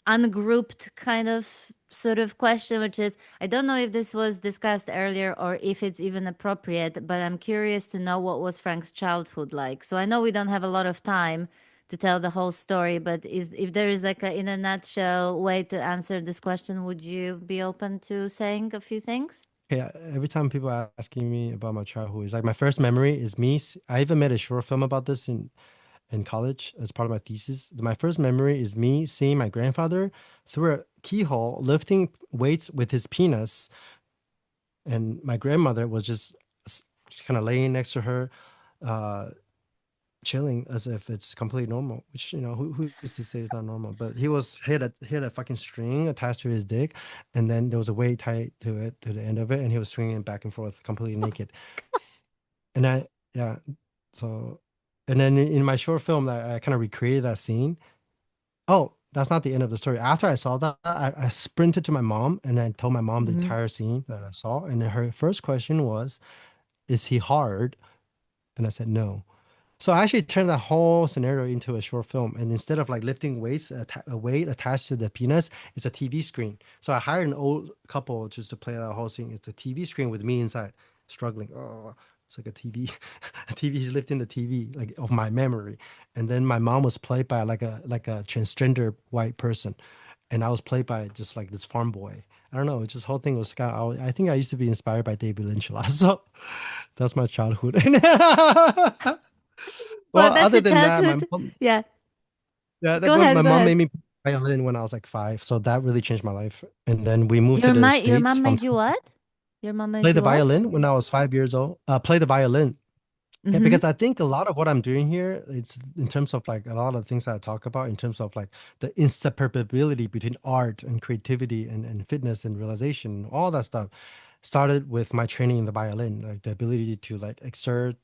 S2: ungrouped kind of sort of question, which is I don't know if this was discussed earlier or if it's even appropriate, but I'm curious to know what was Frank's childhood like. So I know we don't have a lot of time to tell the whole story, but is if there is like a in a nutshell way to answer this question, would you be open to saying a few things?
S1: Okay, every time people are asking me about my childhood, it's like my first memory is me. I even made a short film about this in college as part of my thesis. My first memory is me seeing my grandfather through a keyhole lifting weights with his penis, and my grandmother was just kind of laying next to her, uh, chilling as if it's completely normal. Which who's to say it's not normal? But he had a fucking string attached to his dick, and then there was a weight tied to it to the end of it, and he was swinging it back and forth completely naked. And I yeah, so and then in my short film, I kind of recreated that scene. Oh, that's not the end of the story. After I saw that, I sprinted to my mom and I told my mom the
S2: Hmm.
S1: entire scene that I saw. And then her first question was, "Is he hard?" And I said, "No." So I actually turned that whole scenario into a short film. And instead of like lifting weights, a weight attached to the penis, it's a TV screen. So I hired an old couple just to play that whole scene. It's a TV screen with me inside, struggling. Oh, it's like a TV. A TV. He's lifting the TV, like of my memory. And then my mom was played by like a transgender white person, and I was played by just like this farm boy. I don't know. It's this whole thing was kind of. I think I used to be inspired by David Lynch a lot. So that's my childhood.
S2: Well,
S1: Well,
S2: that's
S1: other
S2: a
S1: than that, my
S2: childhood.
S1: mom,
S2: Yeah.
S1: yeah,
S2: Go
S1: my
S2: ahead. Go
S1: mom made
S2: ahead.
S1: me. violin when I was like 5, so that really changed my life. And then we moved to
S2: Your
S1: the
S2: your
S1: States
S2: mom
S1: from
S2: made you what? Your mom made
S1: play the
S2: you what?
S1: violin when I was 5 years old. Play the violin. Yeah,
S2: Mm-hmm.
S1: because I think a lot of what I'm doing here, it's in terms of like a lot of things that I talk about in terms of like the inseparability between art and creativity and fitness and realization, all that stuff started with my training in the violin, like the ability to like exert,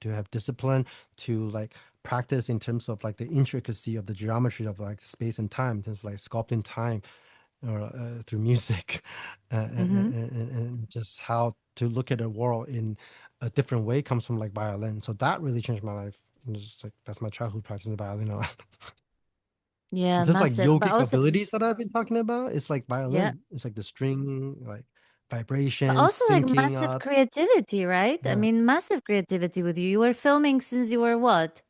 S1: to have discipline, to like practice in terms of like the intricacy of the geometry of like space and time, in terms of like sculpting time or through music,
S2: Mm-hmm.
S1: and just how to look at the world in a different way comes from like violin. So that really changed my life. And it's just like that's my childhood practicing the violin a lot.
S2: Yeah,
S1: There's like
S2: massive. But
S1: yogic
S2: also,
S1: abilities that I've been talking about. It's like
S2: yeah.
S1: violin. It's like the string, like
S2: But
S1: vibrations
S2: also like
S1: syncing
S2: massive
S1: up.
S2: creativity, right? I
S1: Yeah.
S2: mean, massive creativity with you. You were filming since you were what?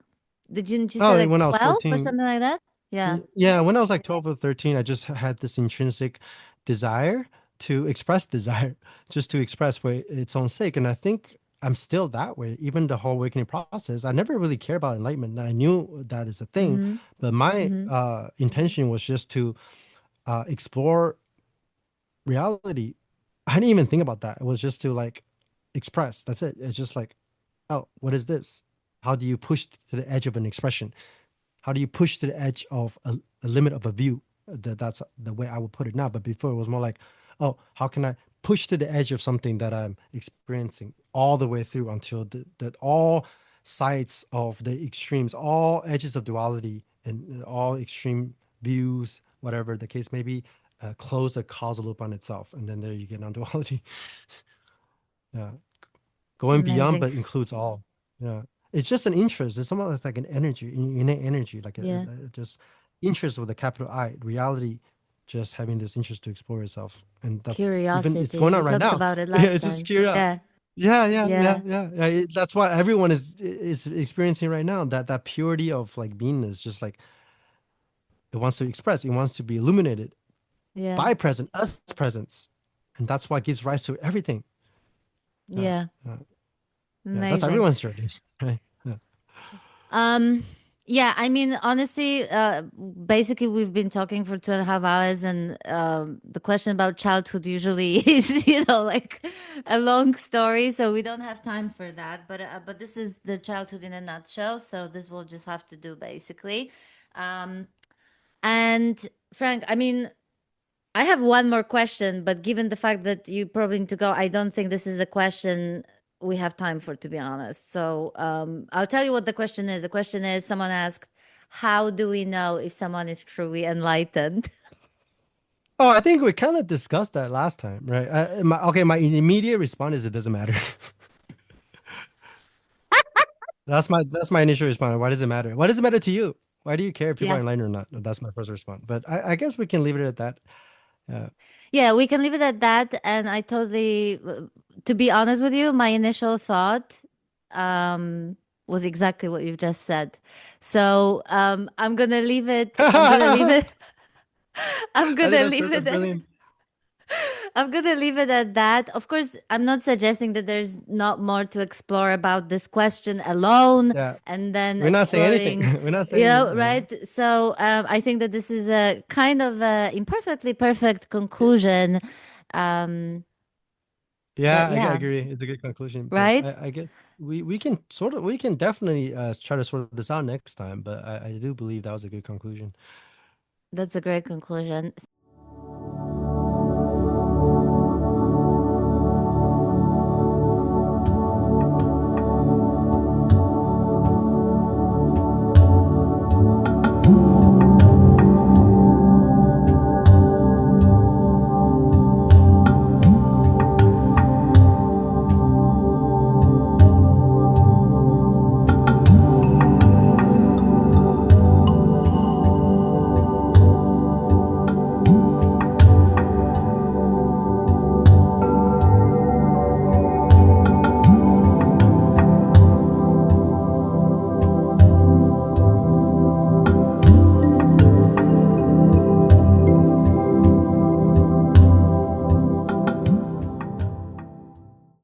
S2: Didn't you say
S1: Oh,
S2: like
S1: when I was
S2: 12 or
S1: 14,
S2: something like that? Yeah.
S1: Yeah, when I was like 12 or 13, I just had this intrinsic desire to express desire, just to express for its own sake. And I think I'm still that way, even the whole awakening process. I never really cared about enlightenment. I knew that is a thing,
S2: Mm-hmm.
S1: but my
S2: Mm-hmm.
S1: intention was just to explore reality. I didn't even think about that. It was just to like express. That's it. It's just like, oh, what is this? How do you push to the edge of an expression? How do you push to the edge of a limit of a view? That's the way I would put it now. But before it was more like, oh, how can I push to the edge of something that I'm experiencing all the way through until that all sides of the extremes, all edges of duality and all extreme views, whatever the case may be, close the causal loop on itself. And then there you get non-duality. Yeah. Going beyond,
S2: Amazing.
S1: but includes all. Yeah, it's just an interest. It's somewhat like an energy, innate energy, like
S2: Yeah.
S1: just interest with a capital I. Reality, just having this interest to explore yourself, and that's even it's
S2: Curiosity.
S1: going
S2: We
S1: on right
S2: talked
S1: now.
S2: about it
S1: Yeah,
S2: last
S1: it's just
S2: time.
S1: curious.
S2: Yeah.
S1: Yeah, yeah, yeah,
S2: Yeah.
S1: yeah, yeah. That's what everyone is experiencing right now. That purity of like beingness, just like it wants to express. It wants to be illuminated
S2: Yeah.
S1: by present, us presence, and that's what gives rise to everything. Yeah,
S2: Yeah.
S1: yeah, yeah. That's
S2: Amazing.
S1: everyone's journey, right? Yeah.
S2: Um, yeah, I mean, honestly, basically, we've been talking for 2.5 hours, and the question about childhood usually is, like a long story, so we don't have time for that. But this is the childhood in a nutshell, so this will just have to do basically. Um, and Frank, I mean, I have one more question, but given the fact that you probably need to go, I don't think this is a question we have time for, to be honest. So I'll tell you what the question is. The question is someone asked, how do we know if someone is truly enlightened?
S1: Oh, I think we kind of discussed that last time, right? My immediate response is it doesn't matter. That's my initial response. Why does it matter? Why does it matter to you? Why do you care if people are
S2: Yeah.
S1: enlightened or not? That's my first response. But I guess we can leave it at that. Uh,
S2: Yeah, we can leave it at that. And I totally, to be honest with you, my initial thought um, was exactly what you've just said. So I'm gonna leave it. I'm gonna leave
S1: I
S2: it. I'm
S1: think
S2: gonna leave
S1: that's
S2: it.
S1: brilliant.
S2: I'm gonna leave it at that. Of course, I'm not suggesting that there's not more to explore about this question alone
S1: Yeah,
S2: and then
S1: we're not saying anything.
S2: exploring,
S1: We're not saying anything.
S2: right? So I think that this is a kind of a imperfectly perfect conclusion. Um,
S1: Yeah,
S2: but
S1: I
S2: yeah,
S1: agree. It's a good conclusion. But
S2: right?
S1: I guess we can definitely try to sort this out next time. But I do believe that was a good conclusion.
S2: That's a great conclusion.